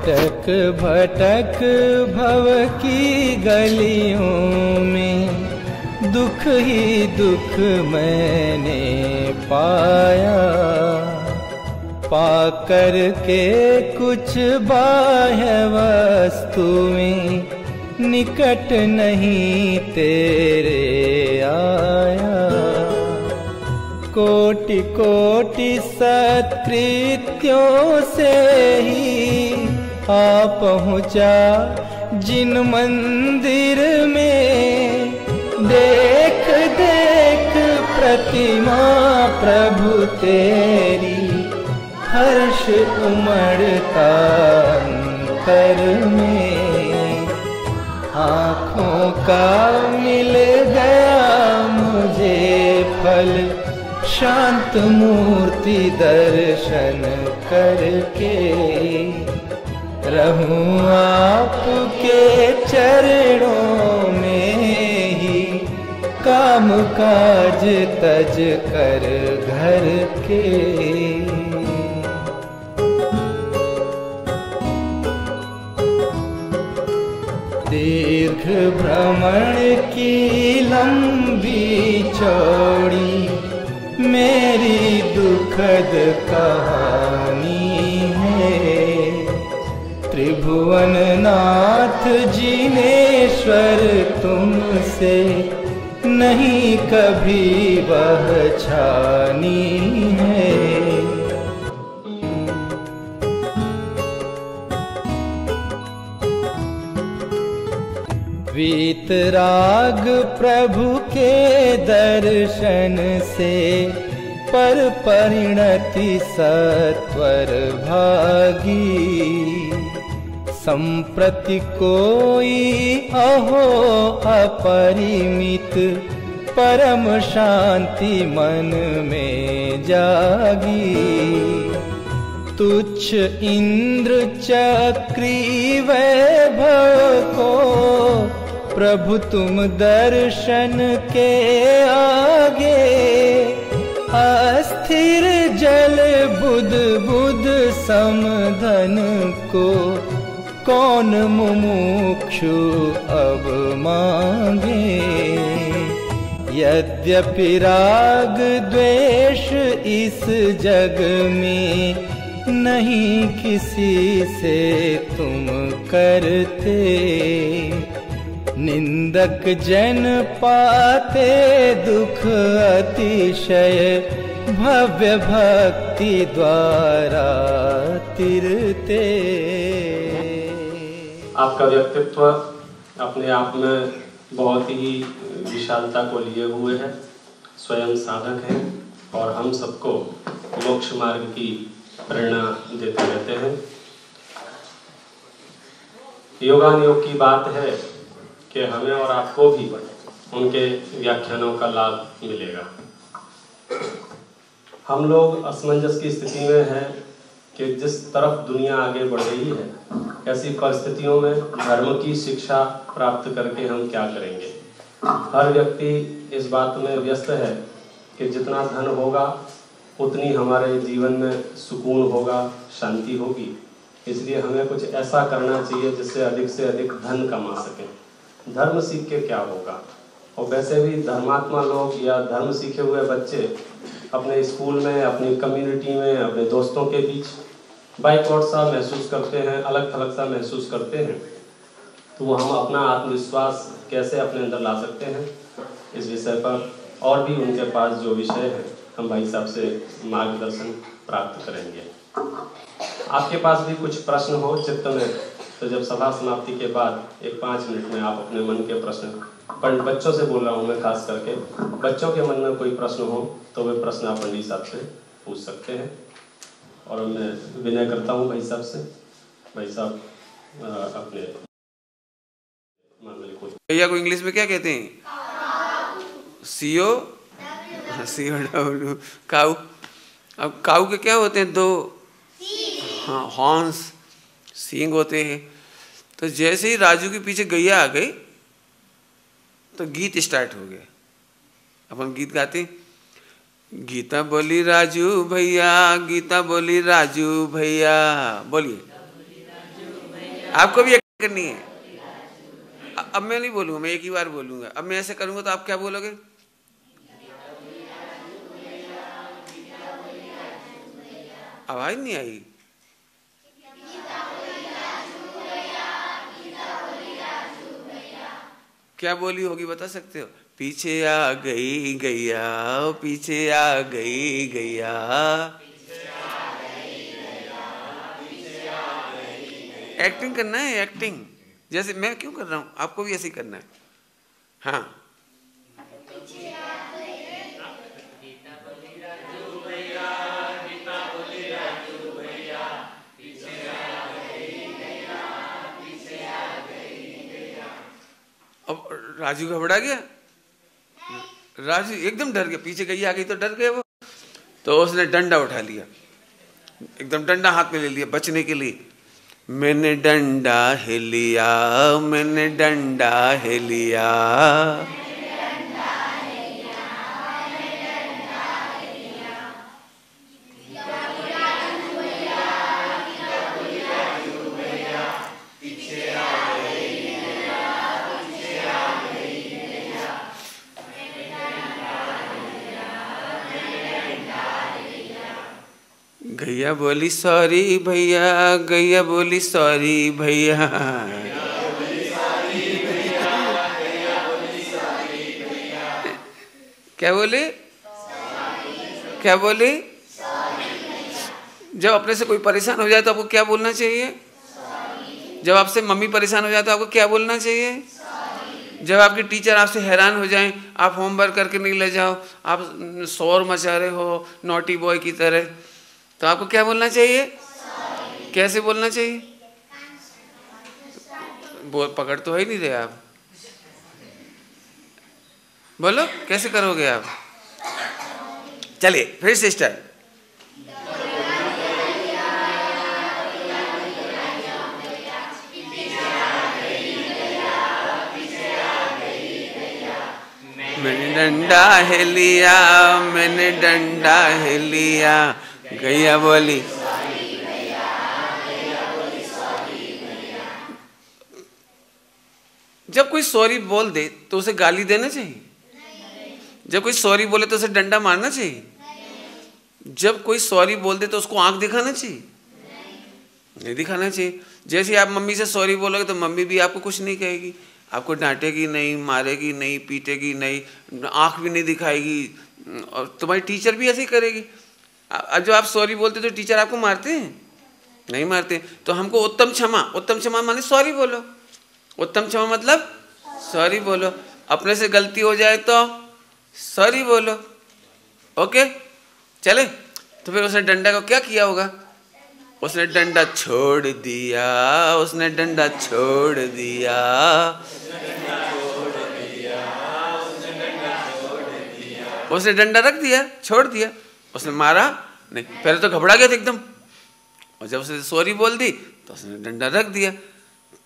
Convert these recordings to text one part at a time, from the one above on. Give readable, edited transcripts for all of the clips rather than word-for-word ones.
भटक भटक भव की गलियों में दुख ही दुख मैंने पाया। पाकर के कुछ बाह्य वस्तुएं निकट नहीं तेरे आया। कोटि कोटि सत्कृत्यों से ही आ पहुँचा जिन मंदिर में, देख देख प्रतिमा प्रभु तेरी हर्ष उमड़ता अंतर में। आँखों का मिल गया मुझे फल, शांत मूर्ति दर्शन करके। रहूं आपके चरणों में ही, काम काज तज कर घर के। दीर्घ भ्रमण की लंबी चौड़ी मेरी दुखद कहानी है। त्रिभुवन नाथ जिनेश्वर तुमसे नहीं कभी वह छानी है। वीतराग प्रभु के दर्शन से पर परिणति सत्वर भागी। संप्रति कोई अहो अपरिमित परम शांति मन में जागी। तुच्छ इंद्र चक्री वैभव को प्रभु तुम दर्शन के आगे। अस्थिर जल बुद बुद समधन को कौन मुमुक्षु अब मांगे। यद्यपि राग द्वेष इस जग में नहीं किसी से तुम करते। निंदक जन पाते दुख अतिशय भव्य भक्ति द्वारा तिरते। आपका व्यक्तित्व अपने आप में बहुत ही विशालता को लिए हुए है, स्वयं साधक है और हम सबको मोक्ष मार्ग की प्रेरणा देते रहते हैं। योगानुयोग की बात है कि हमें और आपको भी उनके व्याख्यानों का लाभ मिलेगा। हम लोग असमंजस की स्थिति में हैं कि जिस तरफ दुनिया आगे बढ़ रही है, ऐसी परिस्थितियों में धर्म की शिक्षा प्राप्त करके हम क्या करेंगे। हर व्यक्ति इस बात में व्यस्त है कि जितना धन होगा उतनी हमारे जीवन में सुकून होगा, शांति होगी। इसलिए हमें कुछ ऐसा करना चाहिए जिससे अधिक धन कमा सकें। धर्म सीख के क्या होगा। और वैसे भी धर्मात्मा लोग या धर्म सीखे हुए बच्चे अपने स्कूल में, अपनी कम्युनिटी में, अपने दोस्तों के बीच बाइकआउट सा महसूस करते हैं, अलग थलग सा महसूस करते हैं। तो हम अपना आत्मविश्वास कैसे अपने अंदर ला सकते हैं, इस विषय पर और भी उनके पास जो विषय है हम भाई साहब से मार्गदर्शन प्राप्त करेंगे। आपके पास भी कुछ प्रश्न हो चित्त में तो जब सभा समाप्ति के बाद एक 5 मिनट में आप अपने मन के प्रश्न, पर बच्चों से बोल रहा हूँ मैं खास करके, बच्चों के मन में कोई प्रश्न हो तो वे प्रश्न आप पंडित साहब से पूछ सकते हैं। और मैं विनय करता हूँ भाई साहब से, भाई साहब अपने भैया को इंग्लिश में क्या कहते हैं? CO काऊ। अब काऊ के क्या होते हैं? 2 हाँ हॉर्न्स, सींग होते हैं। तो जैसे ही राजू के पीछे गैया आ गई तो गीत स्टार्ट हो गया। अपन गीत गाते, गीता बोली राजू भैया, गीता बोली राजू भैया, बोलिए आपको भी एक्टिंग करनी है। अब मैं नहीं बोलूंगा, मैं एक ही बार बोलूंगा। अब मैं ऐसे करूंगा तो आप क्या बोलोगे? आवाज नहीं आई। क्या बोली होगी बता सकते हो? पीछे आ गई गैया, पीछे आ गई गैया। एक्टिंग करना है, एक्टिंग। जैसे मैं क्यों कर रहा हूं, आपको भी ऐसे ही करना है। हाँ, अब राजू घबरा गया, राजू एकदम डर गया, पीछे गई आ गई तो डर गया वो। तो उसने डंडा उठा लिया, एकदम डंडा हाथ में ले लिया बचने के लिए। मैंने डंडा हिलिया, मैंने डंडा हिलिया। गैया बोली सॉरी भैया, गैया बोली सॉरी भैया। क्या बोले? क्या बोले? जब अपने से कोई परेशान हो जाए तो आपको क्या बोलना चाहिए? जब आपसे मम्मी परेशान हो जाए तो आपको क्या बोलना चाहिए? जब आपके टीचर आपसे हैरान हो जाएं, आप होमवर्क करके नहीं ले जाओ, आप शोर मचा रहे हो नॉटी बॉय की तरह, तो आपको क्या बोलना चाहिए? कैसे बोलना चाहिए? पकड़ तो है ही नहीं रहे आप, बोलो कैसे करोगे आप? चलिए फिर से स्टार्ट। मैंने डंडा हिलिया, मैंने डंडा हिलिया। गैया बोली जब कोई सॉरी बोल दे तो उसे गाली देना चाहिए? जब कोई सॉरी बोले तो उसे डंडा मारना चाहिए? जब कोई सॉरी बोल दे तो उसको आंख दिखाना चाहिए? नहीं दिखाना चाहिए। जैसे आप मम्मी से सॉरी बोलोगे तो मम्मी भी आपको कुछ नहीं कहेगी, आपको डांटेगी नहीं, मारेगी नहीं, पीटेगी नहीं, आंख भी नहीं दिखाएगी, और तुम्हारी टीचर भी ऐसे ही करेगी। जो आप सॉरी बोलते तो टीचर आपको मारते हैं? नहीं मारते। तो हमको उत्तम क्षमा, उत्तम क्षमा माने सॉरी बोलो। उत्तम क्षमा मतलब सॉरी बोलो। अपने से गलती हो जाए तो सॉरी बोलो। ओके चले। तो फिर उसने डंडा को क्या किया होगा? उसने डंडा छोड़ दिया, उसने डंडा छोड़ दिया। उसने डंडा रख दिया, छोड़ दिया, उसने मारा नहीं। पहले तो घबरा गया था एकदम, और जब उसने सॉरी बोल दी तो उसने डंडा रख दिया।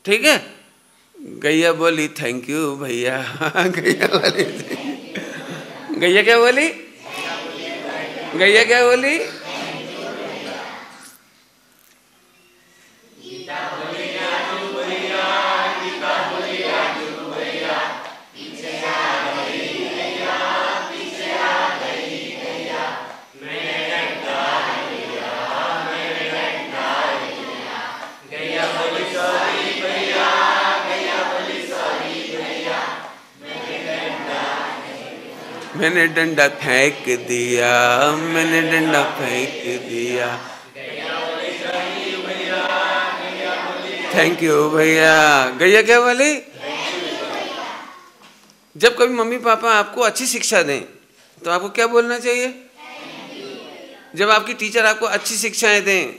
ठीक है। गैया बोली थैंक यू भैया। गैया बोली, गैया क्या बोली? गैया क्या बोली? मैंने डंडा फेंक दिया, मैंने डंडा फेंक दिया। थैंक यू भैया। गैया क्या बोली? जब कभी मम्मी पापा आपको अच्छी शिक्षा दें तो आपको क्या बोलना चाहिए? जब आपकी टीचर आपको अच्छी शिक्षाएं दें,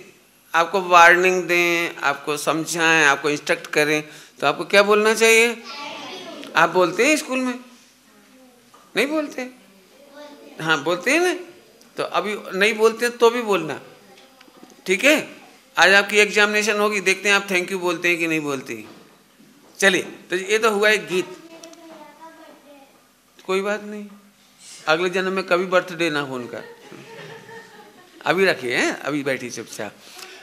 आपको वार्निंग दें, आपको समझाएं, आपको इंस्ट्रक्ट करें, तो आपको क्या बोलना चाहिए? आप बोलते हैं स्कूल में? नहीं बोलते? हाँ बोलते हैं ना। तो अभी नहीं बोलते तो भी बोलना, ठीक है। आज आपकी एग्जामिनेशन होगी, देखते हैं आप थैंक यू बोलते हैं कि नहीं बोलते। चलिए, तो ये तो हुआ एक गीत। कोई बात नहीं, अगले जन्म में कभी बर्थडे ना हो उनका, अभी रखिए हैं, अभी बैठी चुपचाप।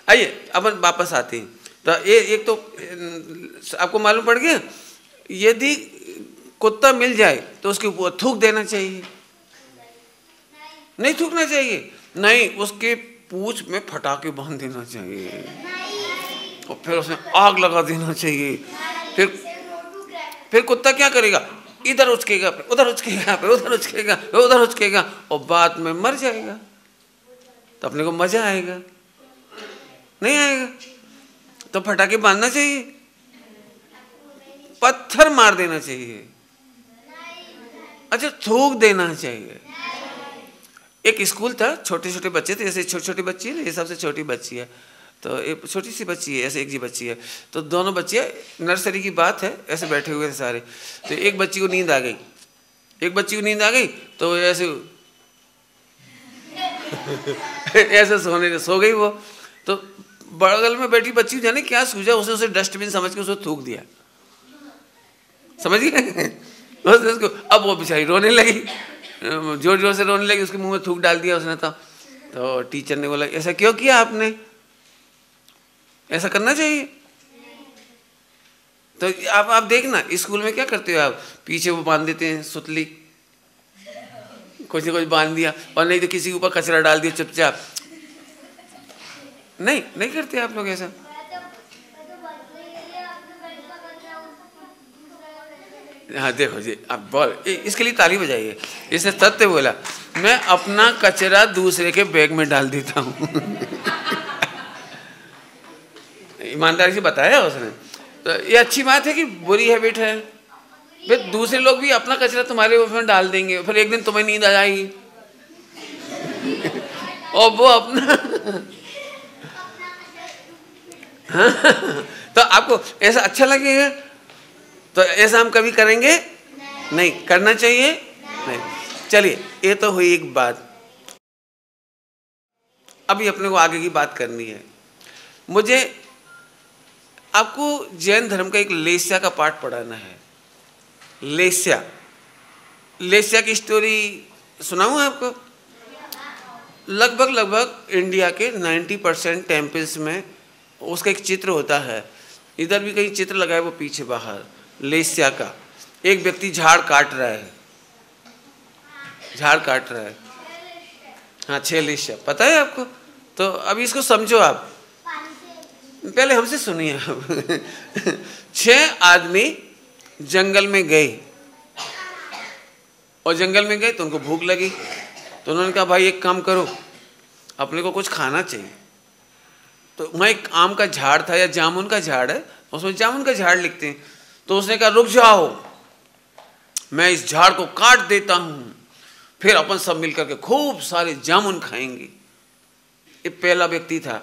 आइए अब वापस आते हैं। तो एक तो आपको मालूम पड़ गया, यदि कुत्ता मिल जाए तो उसके ऊपर थूक देना चाहिए, नहीं थूकना चाहिए, नहीं उसके पूंछ में फटाके बांध देना चाहिए और फिर उसमें आग लगा देना चाहिए। फिर कुत्ता क्या करेगा, इधर उचकेगा, फिर उधर उचकेगा, फिर उधर उचकेगा, फिर उधर उचकेगा और बाद में मर जाएगा। तो अपने को मजा आएगा? नहीं आएगा। तो फटाके बांधना चाहिए, पत्थर मार देना चाहिए, अच्छा थूक देना चाहिए। एक स्कूल था, छोटे छोटे बच्चे थे, जैसे छोटी छोटी बच्ची है ना, ये सबसे छोटी बच्ची है, तो एक छोटी सी बच्ची है, ऐसे एक जी बच्ची है, तो दोनों बच्चियाँ, नर्सरी की बात है, ऐसे बैठे हुए थे सारे। तो एक बच्ची को नींद आ गई, तो ऐसे ऐसे सो गई वो। तो बगल में बैठी बच्ची जाने क्या सूझा, उसने उसे डस्टबिन समझ के उसे थूक दिया, समझ गए? उसको अब वो बेचारी रोने लगी, जोर जोर से रोने लगी, उसके मुंह में थूक डाल दिया उसने। तो टीचर ने बोला ऐसा क्यों किया आपने, ऐसा करना चाहिए? तो आप देखना स्कूल में क्या करते हो आप, पीछे वो बांध देते हैं सुतली, कुछ न कुछ बांध दिया, और नहीं तो किसी के ऊपर कचरा डाल दिया चुपचाप। नहीं करते आप लोग ऐसा? हाँ देखो जी, आप बोल, इसके लिए ताली बजाइए, इसने सत्य बोला, मैं अपना कचरा दूसरे के बैग में डाल देता हूँ। ईमानदारी से बताया उसने। तो ये अच्छी बात है कि बुरी हैबिट है, फिर दूसरे लोग भी अपना कचरा तुम्हारे उसमें डाल देंगे, फिर एक दिन तुम्हें नींद आ जाएगी और वो अपना तो आपको ऐसा अच्छा लगेगा? तो ऐसा हम कभी करेंगे नहीं, करना चाहिए नहीं। चलिए, ये तो हुई एक बात। अभी अपने को आगे की बात करनी है। मुझे आपको जैन धर्म का एक लेस्या का पाठ पढ़ाना है। लेस्या की स्टोरी सुनाऊं आपको? लगभग इंडिया के 90% टेम्पल्स में उसका एक चित्र होता है। इधर भी कहीं चित्र लगा है, वो पीछे बाहर लेस्या का। एक व्यक्ति झाड़ काट रहा है, हाँ 6 लेस्या, पता है आपको? तो अभी इसको समझो आप, पहले हमसे सुनिए आप। 6 आदमी जंगल में गए, और जंगल में गए तो उनको भूख लगी, तो उन्होंने कहा भाई एक काम करो, अपने को कुछ खाना चाहिए। तो वहाँ एक आम का झाड़ था या जामुन का झाड़ है, उसमें जामुन का झाड़ लिखते हैं। तो उसने कहा रुक जाओ, मैं इस झाड़ को काट देता हूँ, फिर अपन सब मिलकर के खूब सारे जामुन खाएंगे। ये पहला व्यक्ति था।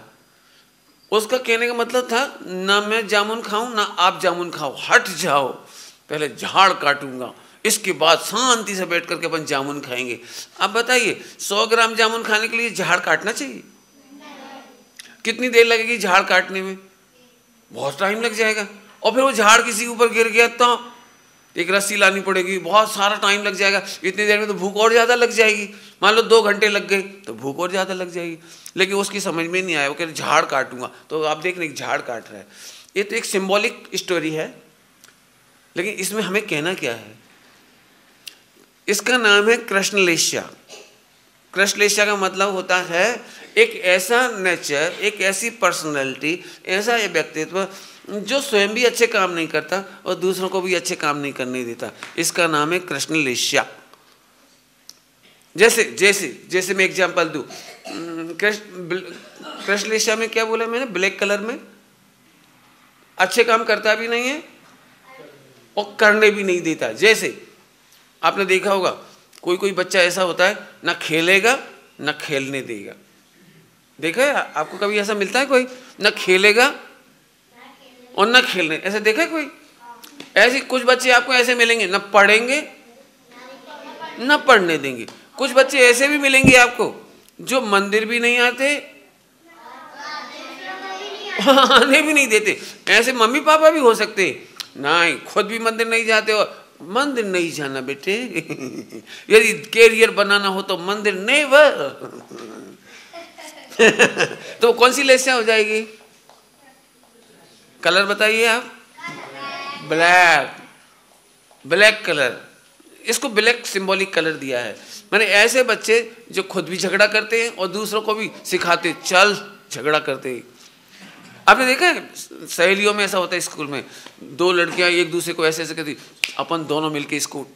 उसका कहने का मतलब था ना मैं जामुन खाऊं ना आप जामुन खाओ, हट जाओ, पहले झाड़ काटूंगा, इसके बाद शांति से बैठ करके अपन जामुन खाएंगे। अब बताइए 100 ग्राम जामुन खाने के लिए झाड़ काटना चाहिए? कितनी देर लगेगी झाड़ काटने में? बहुत टाइम लग जाएगा। और फिर वो झाड़ किसी के ऊपर गिर गया तो एक रस्सी लानी पड़ेगी, बहुत सारा टाइम लग जाएगा। इतनी देर में तो भूख और ज़्यादा लग जाएगी। मान लो 2 घंटे लग गए तो भूख और ज़्यादा लग जाएगी। लेकिन उसकी समझ में नहीं आया, वो कह रहे झाड़ काटूंगा। तो आप देख रहे हैं झाड़ काट रहा है। ये तो एक सिंबॉलिक स्टोरी है, लेकिन इसमें हमें कहना क्या है? इसका नाम है कृष्णलेस्या। कृष्णलेस्या का मतलब होता है एक ऐसा नेचर, एक ऐसी पर्सनैलिटी, ऐसा ये व्यक्तित्व जो स्वयं भी अच्छे काम नहीं करता और दूसरों को भी अच्छे काम नहीं करने देता। इसका नाम है कृष्णलेस्या। जैसे मैं एग्जांपल दूं, कृष्णलेस्या में क्या बोला मैंने? ब्लैक कलर में अच्छे काम करता भी नहीं है और करने भी नहीं देता। जैसे आपने देखा होगा कोई बच्चा ऐसा होता है, ना खेलेगा ना खेलने देगा। देखा है आपको? कभी ऐसा मिलता है कोई ना खेलेगा और ना खेलने, ऐसा देखा है कोई? ऐसे कुछ बच्चे आपको ऐसे मिलेंगे, ना पढ़ेंगे ना पढ़ने देंगे। कुछ बच्चे ऐसे भी मिलेंगे आपको जो मंदिर भी नहीं आते, आने भी नहीं देते। ऐसे मम्मी पापा भी हो सकते, नहीं खुद भी मंदिर नहीं जाते और मंदिर नहीं जाना बेटे, यदि कैरियर बनाना हो तो मंदिर नेवर। तो कौन सी लेस्या हो जाएगी? कलर बताइए आप। ब्लैक, ब्लैक कलर, इसको ब्लैक सिंबॉलिक कलर दिया है। मैंने ऐसे बच्चे जो खुद भी झगड़ा करते हैं और दूसरों को भी सिखाते, चल झगड़ा करते। आपने देखा है सहेलियों में ऐसा होता है, स्कूल में दो लड़कियां एक दूसरे को ऐसे ऐसे कहती, अपन दोनों मिलके इसको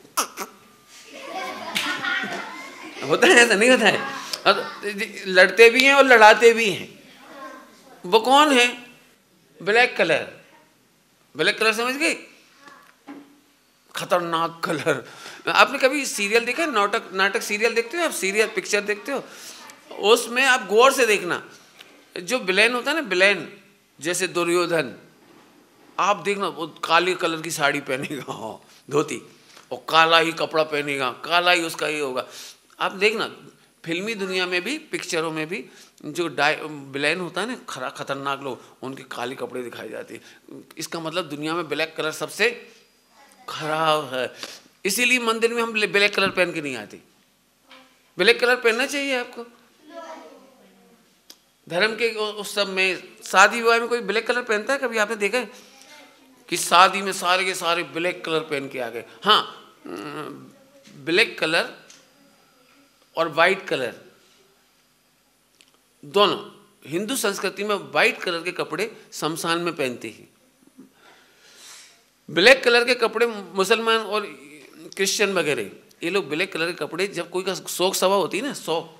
होता है, ऐसा नहीं होता है? लड़ते भी हैं और लड़ाते भी हैं। वो कौन है? Black colour. ब्लैक कलर समझ गए? खतरनाक कलर। आपने कभी सीरियल देखा है? नाटक सीरियल देखते हो आप? सीरियल पिक्चर देखते हो? उसमें आप गौर से देखना, जो विलेन होता है ना, विलेन जैसे दुर्योधन, आप देखना वो काले कलर की साड़ी पहनेगा, धोती, और काला ही कपड़ा पहनेगा, काला ही उसका ये होगा। आप देखना फिल्मी दुनिया में भी, पिक्चरों में भी जो विलेन होता है ना, खतरनाक लोग, उनके काले कपड़े दिखाए जाते हैं। इसका मतलब दुनिया में ब्लैक कलर सबसे खराब है। इसीलिए मंदिर में हम ब्लैक कलर पहन के नहीं आते। ब्लैक कलर पहनना चाहिए आपको। धर्म के उस सब में, शादी विवाह में कोई ब्लैक कलर पहनता है? कभी आपने देखा है कि शादी में सारे के सारे ब्लैक कलर पहन के आ गए? हाँ, ब्लैक कलर और वाइट कलर दोनों, हिंदू संस्कृति में वाइट कलर के कपड़े शमशान में पहनते हैं। ब्लैक कलर के कपड़े मुसलमान और क्रिश्चियन वगैरह, ये लोग ब्लैक कलर के कपड़े जब कोई का शोक सभा होती है ना, शोक,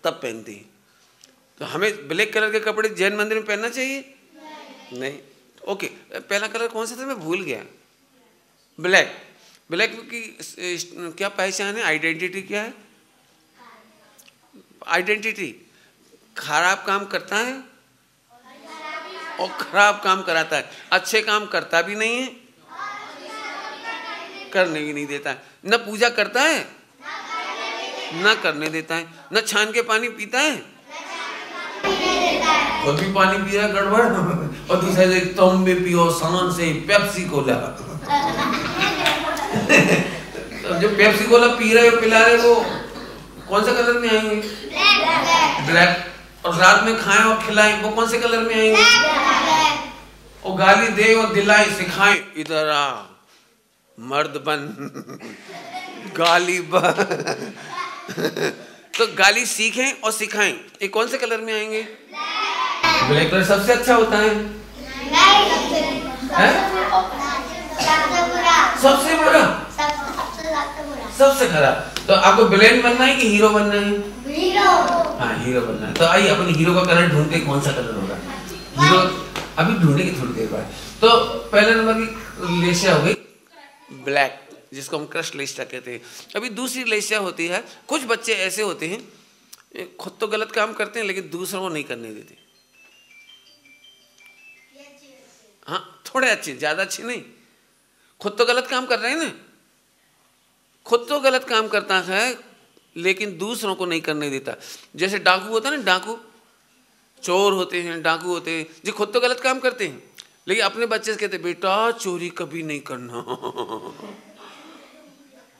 तब पहनते हैं। तो हमें ब्लैक कलर के कपड़े जैन मंदिर में पहनना चाहिए? नहीं। ओके, पहला कलर कौन सा था, मैं भूल गया। ब्लैक। ब्लैक की क्या पहचान है, आइडेंटिटी क्या है? आइडेंटिटी खराब काम करता है और खराब काम कराता है, अच्छे काम करता भी नहीं है, करने भी नहीं देता है, न पूजा करता है न करने देता है, न छान के पानी पीता है, खुद भी पानी पी रहा है गड़बड़, और दूसरा तुम भी पियो शान से पेप्सी कोला। तो जो पेप्सी कोला पी रहे हो, पिला रहे, वो कौन सा कलर में आएंगे? ब्लैक। और रात में खाएं और खिलाएं, वो कौन से कलर में आएंगे? और गाली दे और दिलाए, सिखाएं, इधर आ, मर्द बन, गाली बन। तो गाली सीखें और सिखाएं, ये कौन से कलर में आएंगे? ब्लैक कलर सबसे अच्छा होता है? सबसे बुरा, सबसे खराब। तो आपको विलेन बनना है कि हीरो बनना है? हीरो। हाँ, हीरो बनना है। तो आइए अपन हीरो का कलर ढूंढते, कौन सा कलर होगा हीरो, अभी ढूंढेंगे थोड़ी देर बाद। तो पहले नंबर की लेशिया हो गई ब्लैक, जिसको हम क्रश लेशिया कहते हैं। अभी दूसरी लेशिया होती है, कुछ बच्चे ऐसे होते हैं खुद तो गलत काम करते हैं लेकिन दूसरों को नहीं करने देते। हाँ, थोड़े अच्छे, ज्यादा अच्छे नहीं, खुद तो गलत काम कर रहे हैं ना, खुद तो गलत काम करता है लेकिन दूसरों को नहीं करने देता। जैसे डाकू होता है ना, डाकू, चोर होते हैं, डाकू होते हैं, जो खुद तो गलत काम करते हैं लेकिन अपने बच्चे से कहते हैं बेटा चोरी कभी नहीं करना।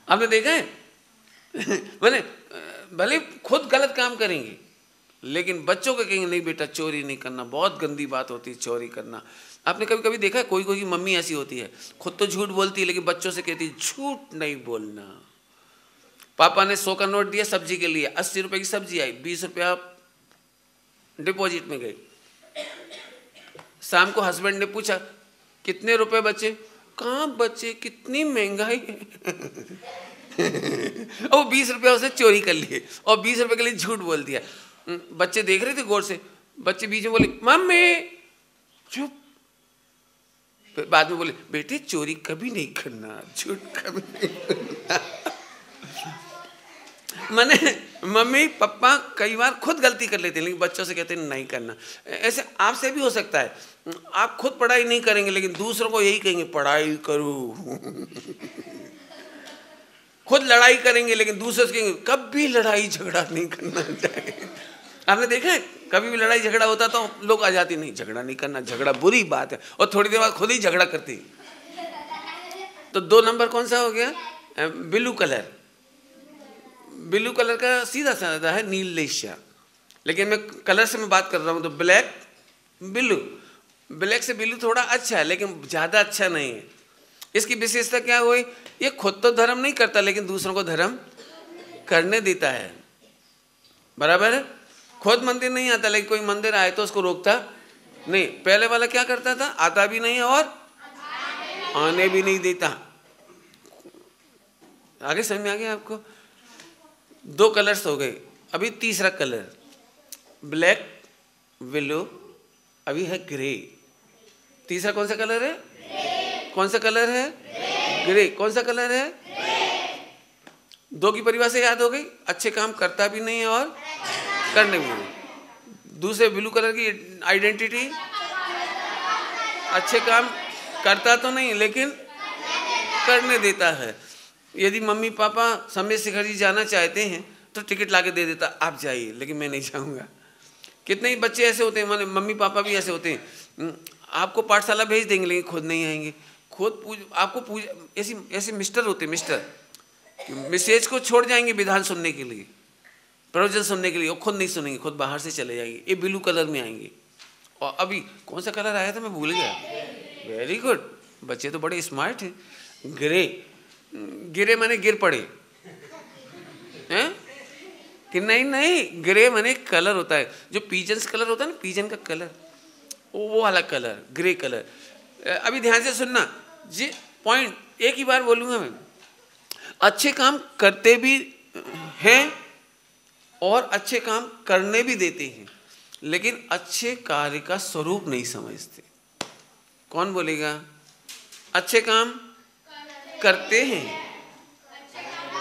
आपने देखा है? मैंने भले खुद गलत काम करेंगे लेकिन बच्चों को कहेंगे नहीं बेटा चोरी नहीं करना, बहुत गंदी बात होती है चोरी करना। आपने कभी कभी देखा है, कोई कोई मम्मी ऐसी होती है, खुद तो झूठ बोलती है लेकिन बच्चों से कहती है झूठ नहीं बोलना। पापा ने 100 का नोट दिया सब्जी के लिए, 80 रुपए की सब्जी आई, 20 रुपया डिपॉजिट में गई। शाम को हस्बैंड ने पूछा कितने रुपए बचे? कहाँ बचे, कितनी महंगाई है। और वो 20 रुपया उसने चोरी कर लिए और 20 रुपए के लिए झूठ बोल दिया। बच्चे देख रहे थे गौर से, बच्चे बीच में बोले मम्मी चुप, फिर बाद में बोले बेटे चोरी कभी नहीं करना, झूठ कभी नहीं करना। मैंने मम्मी पापा कई बार खुद गलती कर लेते हैं लेकिन बच्चों से कहते हैं नहीं करना। ऐसे आपसे भी हो सकता है, आप खुद पढ़ाई नहीं करेंगे लेकिन दूसरों को यही कहेंगे पढ़ाई करो। खुद लड़ाई करेंगे लेकिन दूसरे से कहेंगे कभी लड़ाई झगड़ा नहीं करना चाहिए। आपने देखा है कभी भी लड़ाई झगड़ा होता तो लोग आ जाते नहीं झगड़ा नहीं करना, झगड़ा बुरी बात है, और थोड़ी देर बाद खुद ही झगड़ा करती। तो 2 नंबर कौन सा हो गया? Blue colour. ब्लू कलर का सीधा साधा है नील लेशिया, लेकिन मैं कलर से मैं बात कर रहा हूं तो ब्लैक, ब्लू ब्लैक से ब्लू थोड़ा अच्छा है लेकिन ज़्यादा अच्छा नहीं है। इसकी विशेषता क्या हुई, ये खुद तो धर्म नहीं करता लेकिन दूसरों को धर्म करने देता है। बराबर है, खुद मंदिर नहीं आता लेकिन कोई मंदिर आए तो उसको रोकता नहीं। पहले वाला क्या करता था, आता भी नहीं और आने भी नहीं देता। आगे समझ में आ गया आपको? 2 कलर्स हो गए, अभी तीसरा कलर ब्लैक ब्लू, अभी है ग्रे। तीसरा कौन सा कलर है? कौन सा कलर है? ग्रे। कौन सा कलर है? 2 की परिभाषा याद हो गई, अच्छे काम करता भी नहीं है और करने भी नहीं। दूसरे ब्लू कलर की आइडेंटिटी, अच्छे काम करता तो नहीं लेकिन करने देता है। यदि मम्मी पापा समय शिखर जी जाना चाहते हैं तो टिकट लाके दे देता, आप जाइए, लेकिन मैं नहीं जाऊंगा। कितने ही बच्चे ऐसे होते हैं, माने मम्मी पापा भी ऐसे होते हैं, आपको पाठशाला भेज देंगे लेकिन खुद नहीं आएंगे। खुद आपको पूजा, ऐसे मिस्टर होते हैं, मिस्टर मैसेज को छोड़ जाएंगे विधान सुनने के लिए, प्रवचन सुनने के लिए, और खुद नहीं सुनेंगे, खुद बाहर से चले जाएंगे। ये ब्लू कलर में आएंगे। और अभी कौन सा कलर आया था मैं भूल गया। वेरी गुड, बच्चे तो बड़े स्मार्ट हैं। ग्रे, गिरे माने गिर पड़े हैं कि नहीं, ग्रे माने कलर होता है जो पीजन्स कलर होता है ना, पीजन का कलर, वो वाला कलर ग्रे कलर। अभी ध्यान से सुनना जी, पॉइंट एक ही बार बोलूंगा मैं। अच्छे काम करते भी हैं और अच्छे काम करने भी देते हैं, लेकिन अच्छे कार्य का स्वरूप नहीं समझते। कौन बोलेगा? अच्छे काम करते हैं,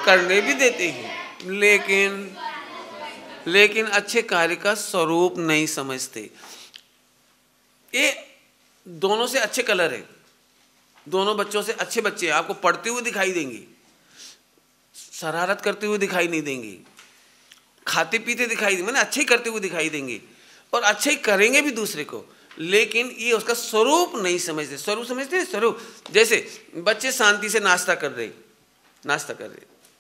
करने भी देते हैं, लेकिन अच्छे कार्य का स्वरूप नहीं समझते। ये दोनों से अच्छे कलर है, दोनों बच्चों से अच्छे बच्चे हैं। आपको पढ़ते हुए दिखाई देंगे, शरारत करते हुए दिखाई नहीं देंगे, खाते पीते दिखाई देंगे, मैंने अच्छे ही करते हुए दिखाई देंगे और अच्छे ही करेंगे भी दूसरे को, लेकिन ये उसका स्वरूप नहीं समझते। स्वरूप समझते हैं? स्वरूप जैसे बच्चे शांति से नाश्ता कर रहे,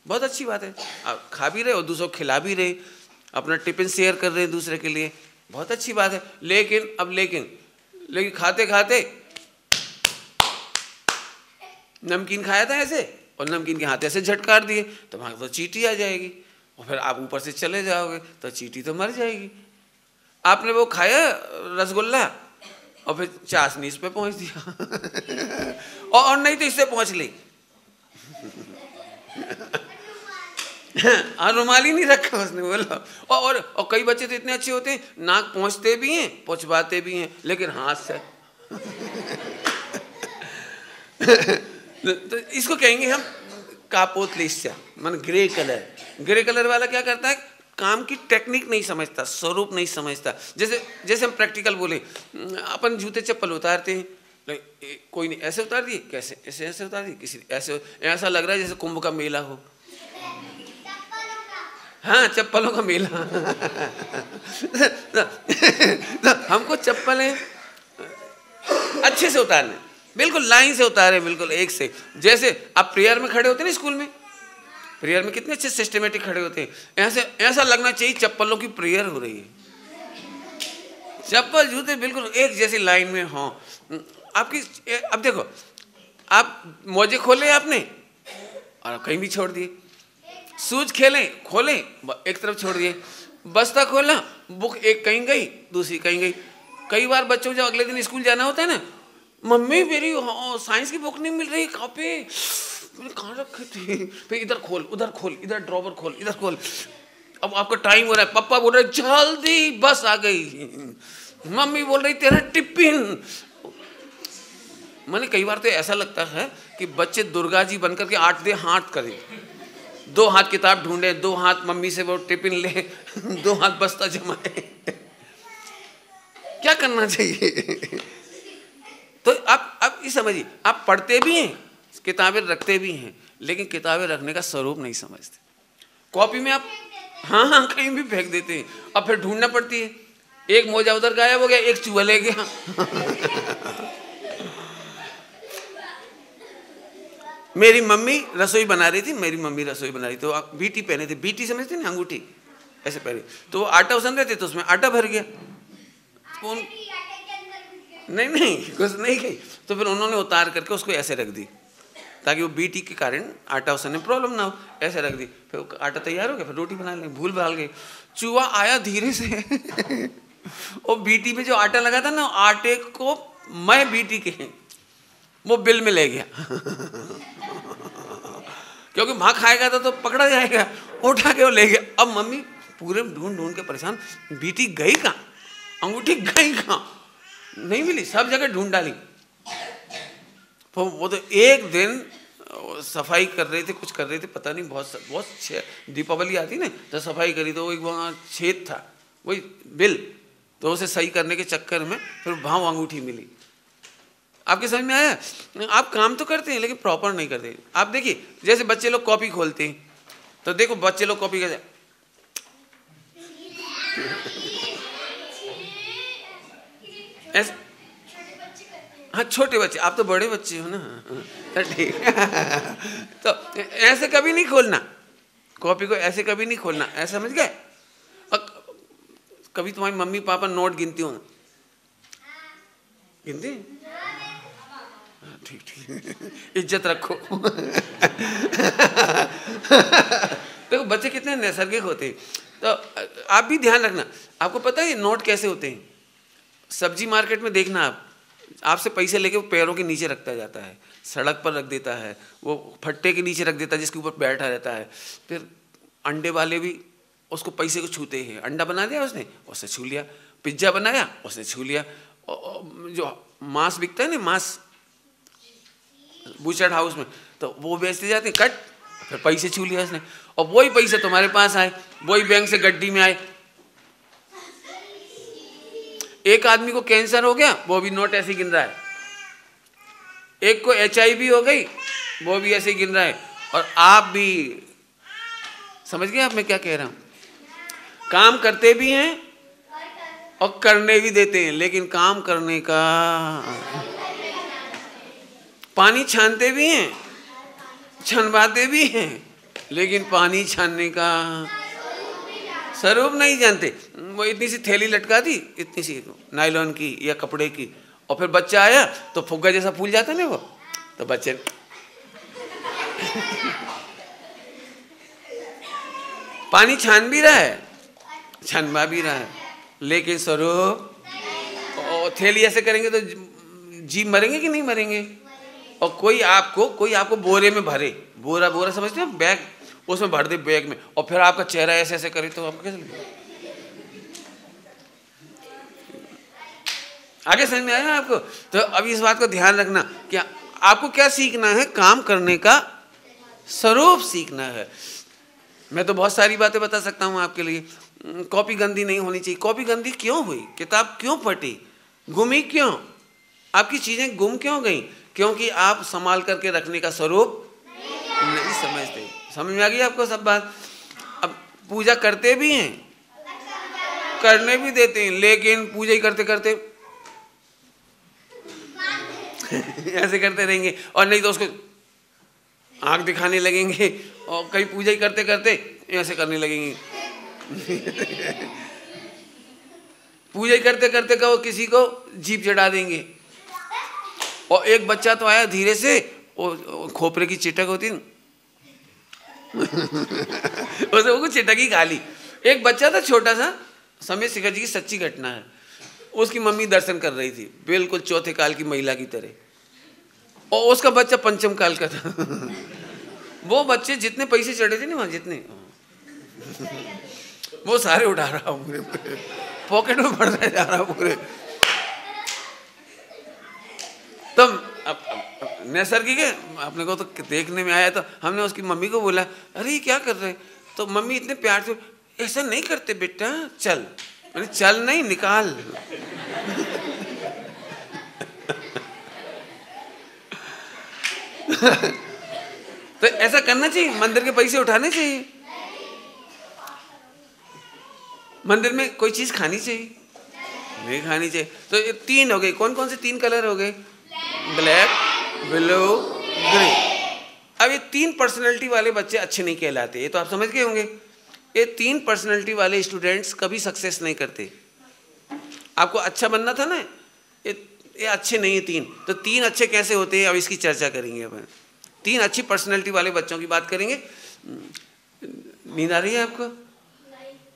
बहुत अच्छी बात है, आप खा भी रहे और दूसरों को खिला भी रहे, अपना टिफिन शेयर कर रहे हैं दूसरे के लिए, बहुत अच्छी बात है। लेकिन खाते खाते नमकीन खाया था ऐसे, और नमकीन के हाथ ऐसे झटकार दिए तो वहां तो चींटी आ जाएगी, और फिर आप ऊपर से चले जाओगे तो चींटी तो मर जाएगी। आपने वो खाया रसगुल्ला और फिर चाशनी इस पे पहुंच दिया और नहीं तो इससे पहुंच ली और रुमाल ही नहीं रखा उसने, बोला। और कई बच्चे तो इतने अच्छे होते हैं, नाक पहुंचते भी हैं, पहुंचवाते भी हैं, लेकिन हाथ से तो इसको कहेंगे हम कापोतलिस्या, मान ग्रे कलर। ग्रे कलर वाला क्या करता है? काम की टेक्निक नहीं समझता, स्वरूप नहीं समझता। जैसे हम प्रैक्टिकल बोले, अपन जूते चप्पल उतारते हैं, कोई नहीं ऐसे उतार दिए, कैसे ऐसे उतार दिए, किसी ऐसा लग रहा है जैसे कुंभ का मेला हो। हाँ, चप्पलों का मेला तो हमको चप्पलें अच्छे से उतारने, बिल्कुल लाइन से उतारे, बिल्कुल एक से। जैसे आप प्रेयर में खड़े होते हैं ना, स्कूल में प्रेयर में कितने अच्छे सिस्टमेटिक खड़े होते हैं, ऐसा लगना चाहिए चप्पलों की प्रेयर हो रही है। चप्पल जूते बिल्कुल एक जैसी लाइन में हों आपकी। अब देखो, आप मोजे खोले आपने और कहीं भी छोड़ दिए, शूज खोले एक तरफ छोड़ दिए, बस्ता खोला, बुक एक कहीं गई, दूसरी कहीं गई। कई बार बच्चों को जब अगले दिन स्कूल जाना होता है ना, मम्मी मेरी साइंस की बुक नहीं मिल रही, कॉपी मैंने कहाँ रखी थी, फिर इधर खोल, उधर खोल, इधर ड्रॉवर खोल, इधर खोल। अब आपका टाइम हो रहा है, पापा बोल रहे जल्दी बस आ गई, मम्मी बोल रही तेरा टिफिन। मैंने कई बार तो ऐसा लगता है कि बच्चे दुर्गा जी बनकर के 8 हाथ करें, 2 हाथ किताब ढूंढे, 2 हाथ मम्मी से वो टिफिन ले, 2 हाथ बस्ता जमाए। क्या करना चाहिए? तो आप ये समझिए, आप पढ़ते भी हैं, किताबें रखते भी हैं, लेकिन किताबें रखने का स्वरूप नहीं समझते। कॉपी में आप हाँ कहीं भी फेंक देते हैं, अब फिर ढूंढना पड़ती है। एक मोजा उधर गायब हो गया, एक चूहा ले गया। मेरी मम्मी रसोई बना रही थी, तो बीटी पहने थे, बीटी समझते ना, अंगूठी ऐसे पहने, तो आटा उसन रहे थे तो उसमें आटा भर गया। नहीं कुछ नहीं गई। तो फिर उन्होंने उतार करके उसको ऐसे रख दी ताकि वो बीटी के कारण आटा उसने प्रॉब्लम ना हो, ऐसे रख दी। फिर आटा तैयार हो गया, फिर रोटी बना ली, भूल भाल गई। चूहा आया धीरे से और बीटी पे जो आटा लगा था ना, आटे को मैं बीटी के वो बिल में ले गया क्योंकि वहां खाएगा तो पकड़ा जाएगा, उठा के वो ले गया। अब मम्मी पूरे ढूंढ के परेशान, बीटी गई कहाँ, अंगूठी गई कहाँ, नहीं मिली, सब जगह ढूंढ डाली। वो तो एक दिन सफाई कर रहे थे, कुछ कर रहे थे, पता नहीं, बहुत दीपावली आती ना तो सफाई करी, तो एक वहाँ छेद था, वही बिल, तो उसे सही करने के चक्कर में फिर वहाँ अंगूठी मिली। आपके समझ में आया? आप काम तो करते हैं लेकिन प्रॉपर नहीं करते। आप देखिए जैसे बच्चे लोग कॉपी खोलते हैं, तो देखो बच्चे लोग कॉपी कैसे, ऐसे, हाँ छोटे बच्चे, आप तो बड़े बच्चे हो ना, तो ठीक तो ऐसे कभी नहीं खोलना कॉपी को, ऐसे कभी नहीं खोलना, ऐसे समझ गए? कभी तुम्हारी मम्मी पापा नोट गिनती हो, गिनती? ठीक इज्जत रखो देखो बच्चे कितने नैसर्गिक होते हैं, तो आप भी ध्यान रखना। आपको पता है नोट कैसे होते हैं? सब्जी मार्केट में देखना, आप आपसे पैसे लेके वो पैरों के नीचे रखता जाता है, सड़क पर रख देता है, वो फट्टे के नीचे रख देता है जिसके ऊपर बैठा रहता है। फिर अंडे वाले भी उसको पैसे को छूते हैं, अंडा बना दिया उसने, उसने छू लिया, पिज्ज़ा बनाया उसने छू लिया, जो मांस बिकता है ना, मांस बूचर हाउस में, तो वो बेचते जाते हैं, कट, फिर पैसे छू लिया उसने, और वही पैसे तुम्हारे पास आए, वही बैंक से गड्डी में आए। एक आदमी को कैंसर हो गया, वो भी नोट ऐसे गिन रहा है, एक को HIV हो गई, वो भी ऐसे गिन रहा है। और आप भी समझ गए आप मैं क्या कह रहा हूं? काम करते भी हैं और करने भी देते हैं, लेकिन काम करने का, पानी छानते भी हैं, छनवाते भी हैं, लेकिन पानी छानने का स्वरूप नहीं जानते। वो इतनी सी थैली लटका दी, इतनी सी नायलॉन की या कपड़े की, और फिर बच्चा आया तो फुग्गा जैसा फूल जाता ना वो, तो बच्चे पानी छान भी रहा है, छनवा भी रहा है, लेकिन स्वरूप, थैली ऐसे करेंगे तो जीव मरेंगे कि नहीं मरेंगे? और कोई आपको बोरे में भरे, बोरा समझते हो, बैग, उसमें भर दे बैग में, और फिर आपका चेहरा ऐसे ऐसे करे तो आपको कैसे लगेगा? आगे समझ में आया आपको? तो अभी इस बात को ध्यान रखना कि आपको क्या सीखना है, काम करने का स्वरूप सीखना है। मैं तो बहुत सारी बातें बता सकता हूँ आपके लिए। कॉपी गंदी नहीं होनी चाहिए। कॉपी गंदी क्यों हुई? किताब क्यों फटी? गुमी क्यों? आपकी चीजें गुम क्यों गई? क्योंकि आप संभाल करके रखने का स्वरूप नहीं समझते। समझ में आ गई आपको सब बात? अब पूजा करते भी हैं, करने भी देते हैं, लेकिन पूजा ही करते करते ऐसे करते रहेंगे, और नहीं तो उसको आंख दिखाने लगेंगे, और कहीं पूजा ही करते करते ऐसे करने लगेंगे पूजा ही करते करते कहो किसी को जीभ चढ़ा देंगे। और एक बच्चा तो आया धीरे से, वो खोपरे की चिटक होती न उसे वो चिटक ही खा ली। एक बच्चा था छोटा सा, समय शिखर जी की सच्ची घटना है। उसकी मम्मी दर्शन कर रही थी, बिल्कुल चौथे काल की महिला की तरह, और उसका बच्चा पंचम काल का था वो बच्चे जितने पैसे चढ़े थे ना वहां, जितने वो सारे उठा रहा हूँ, पूरे पॉकेट में भरता जा रहा हूँ पूरे। तो अब नैसर्गिक है, अपने को तो देखने में आया, तो हमने उसकी मम्मी को बोला, अरे ये क्या कर रहे? तो मम्मी इतने प्यार से, ऐसा नहीं करते बेटा, चल। मैंने चल नहीं, निकाल तो ऐसा करना चाहिए? मंदिर के पैसे उठाने चाहिए? मंदिर में कोई चीज खानी चाहिए? नहीं खानी चाहिए। तो ये तीन हो गए। कौन कौन से तीन कलर हो गए? Black, blue, green. अब ये तीन पर्सनैलिटी वाले बच्चे अच्छे नहीं कहलाते, ये तो आप समझ गए होंगे। ये तीन पर्सनैलिटी वाले स्टूडेंट्स कभी सक्सेस नहीं करते। आपको अच्छा बनना था ना, ये अच्छे नहीं है 3, तो 3 अच्छे कैसे होते हैं, अब इसकी चर्चा करेंगे अपन। 3 अच्छी पर्सनैलिटी वाले बच्चों की बात करेंगे। नींद आ रही है आपको?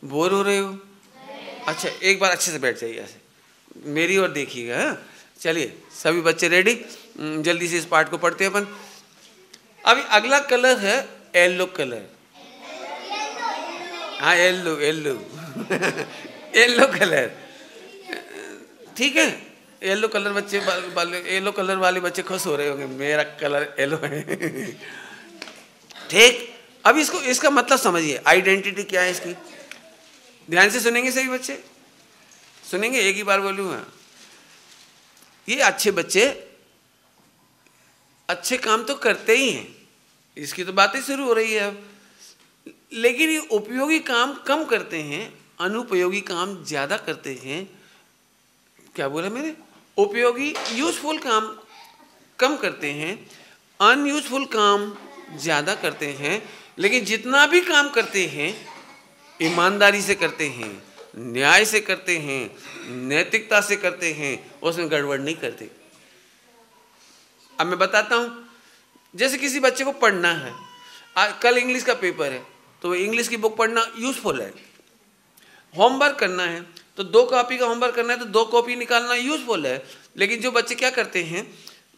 बोर हो रहे हो? अच्छा, एक बार अच्छे से बैठ जाइए, ऐसे मेरी ओर देखिएगा। हाँ, चलिए सभी बच्चे रेडी, जल्दी से इस पार्ट को पढ़ते हैं अपन। अभी अगला कलर है येलो कलर। हाँ, येलो येलो येलो कलर, ठीक है। येलो कलर बच्चे येलो कलर वाले बच्चे खुश हो रहे होंगे, मेरा कलर येलो है ठीक। अब इसको, इसका मतलब समझिए, आइडेंटिटी क्या है इसकी। ध्यान से सुनेंगे सभी बच्चे, सुनेंगे, एक ही बार बोलूँगा। ये अच्छे बच्चे अच्छे काम तो करते ही हैं, इसकी तो बातें शुरू हो रही है अब, लेकिन ये उपयोगी काम कम करते हैं, अनुपयोगी काम ज़्यादा करते हैं। क्या बोला मैंने? उपयोगी यूजफुल काम कम करते हैं, अनयूजफुल काम ज़्यादा करते हैं। लेकिन जितना भी काम करते हैं ईमानदारी से करते हैं, न्याय से करते हैं, नैतिकता से करते हैं, उसमें गड़बड़ नहीं करते। अब मैं बताता हूँ, जैसे किसी बच्चे को पढ़ना है, कल इंग्लिश का पेपर है, तो इंग्लिश की बुक पढ़ना यूजफुल है। होमवर्क करना है तो 2 कॉपी का होमवर्क करना है तो 2 कॉपी निकालना यूजफुल है। लेकिन जो बच्चे क्या करते हैं,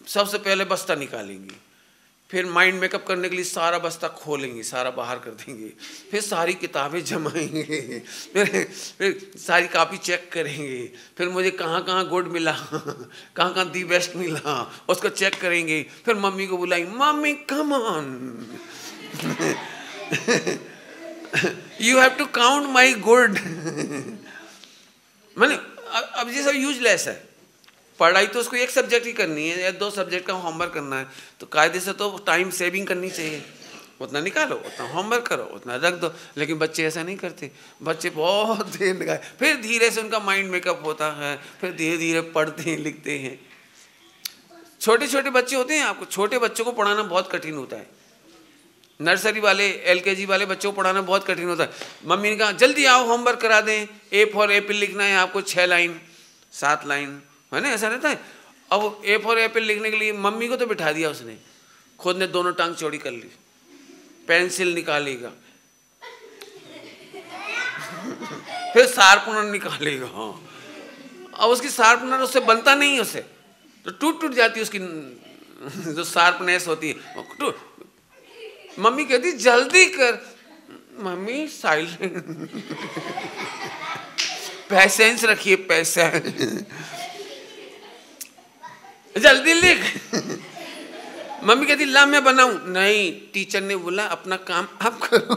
सबसे पहले बस्ता निकालेंगे, फिर माइंड मेकअप करने के लिए सारा बस्ता खोलेंगे, सारा बाहर कर देंगे, फिर सारी किताबें जमाएंगे, फिर सारी कॉपी चेक करेंगे, फिर मुझे कहाँ कहाँ गुड मिला, कहाँ कहाँ दी बेस्ट मिला, उसको चेक करेंगे, फिर मम्मी को बुलाएंगे, mummy come on you have to count my good मैंने अब ये सब यूजलेस है। पढ़ाई तो उसको एक सब्जेक्ट ही करनी है या 2 सब्जेक्ट का होमवर्क करना है, तो कायदे से तो टाइम सेविंग करनी चाहिए, उतना निकालो, उतना होमवर्क करो, उतना रख दो। लेकिन बच्चे ऐसा नहीं करते, बच्चे बहुत देर लगाए, फिर धीरे से उनका माइंड मेकअप होता है, फिर धीरे धीरे पढ़ते हैं, लिखते हैं। छोटे छोटे बच्चे होते हैं, आपको छोटे बच्चों को पढ़ाना बहुत कठिन होता है। नर्सरी वाले, LKG वाले बच्चों को पढ़ाना बहुत कठिन होता है। मम्मी ने कहा जल्दी आओ होमवर्क करा दें, A फॉर एप्पल लिखना है आपको 6 लाइन 7 लाइन, है ना, ऐसा रहता है। अब A फॉर एप्पल लिखने के लिए मम्मी को तो बिठा दिया उसने, खुद ने दोनों टांग चौड़ी कर ली, पेंसिल निकालेगा फिर शार्पनर निकालेगा। हाँ, अब उसकी शार्पनर उससे बनता नहीं है, उससे तो टूट जाती है उसकी जो शार्पनेस होती है। मम्मी कहती जल्दी कर, मम्मी साइलेंट पैसेंस रखिए, पैसेंस, जल्दी लिख। मम्मी कहती ला मैं बनाऊं, नहीं टीचर ने बोला अपना काम आप करो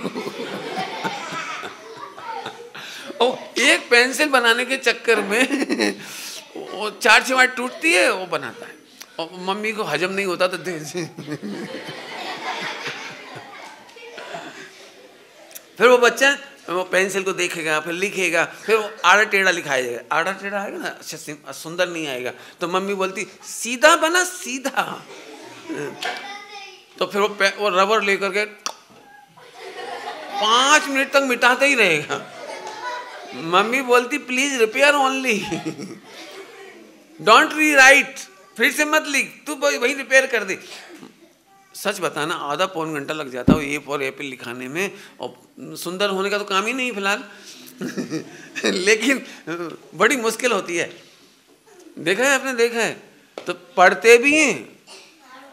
और एक पेंसिल बनाने के चक्कर में वो 4-6 बार टूटती है, वो बनाता है और मम्मी को हजम नहीं होता तो दे फिर वो बच्चा वो पेंसिल को देखेगा, फिर लिखेगा, फिर वो आड़ा टेढ़ा लिखाएगा, आड़ा टेढ़ा आएगा ना, अच्छा सुंदर नहीं आएगा, तो मम्मी बोलती सीधा बना, सीधा। तो फिर वो रबर लेकर के 5 मिनट तक मिटाते ही रहेगा। मम्मी बोलती please repair only, don't rewrite, फिर से मत लिख, तू वही रिपेयर कर दे। सच बताना आधा पौन घंटा लग जाता है A फॉर एप्पल लिखाने में, और सुंदर होने का तो काम ही नहीं फिलहाल लेकिन बड़ी मुश्किल होती है। देखा है आपने, देखा है। तो पढ़ते भी हैं,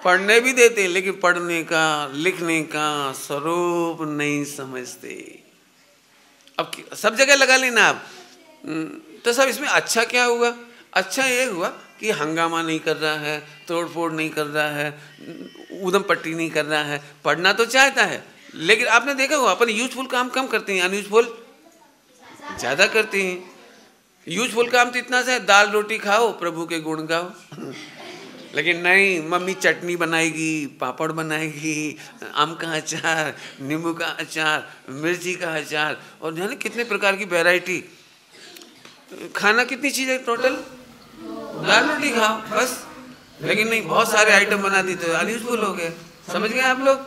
पढ़ने भी देते हैं, लेकिन पढ़ने का लिखने का स्वरूप नहीं समझते। अब सब जगह लगा लेना आप, तो सब इसमें अच्छा क्या हुआ? अच्छा ये हुआ कि हंगामा नहीं कर रहा है, तोड़ फोड़ नहीं कर रहा है, ऊधम पट्टी नहीं कर रहा है, पढ़ना तो चाहता है। लेकिन आपने देखा होगा अपन यूजफुल काम कम करते हैं, अनयूजफुल ज़्यादा करते हैं। यूजफुल काम तो इतना सा है, दाल रोटी खाओ प्रभु के गुण गाओ लेकिन नहीं, मम्मी चटनी बनाएगी, पापड़ बनाएगी, आम का अचार, नींबू का अचार, मिर्ची का अचार, और जाने कितने प्रकार की वैरायटी। खाना कितनी चीज़ें टोटल, दाल रोटी खाओ बस, लेकिन नहीं, बहुत सारे आइटम बना दी तो अनयूजफुल हो गए। समझ गए आप लोग?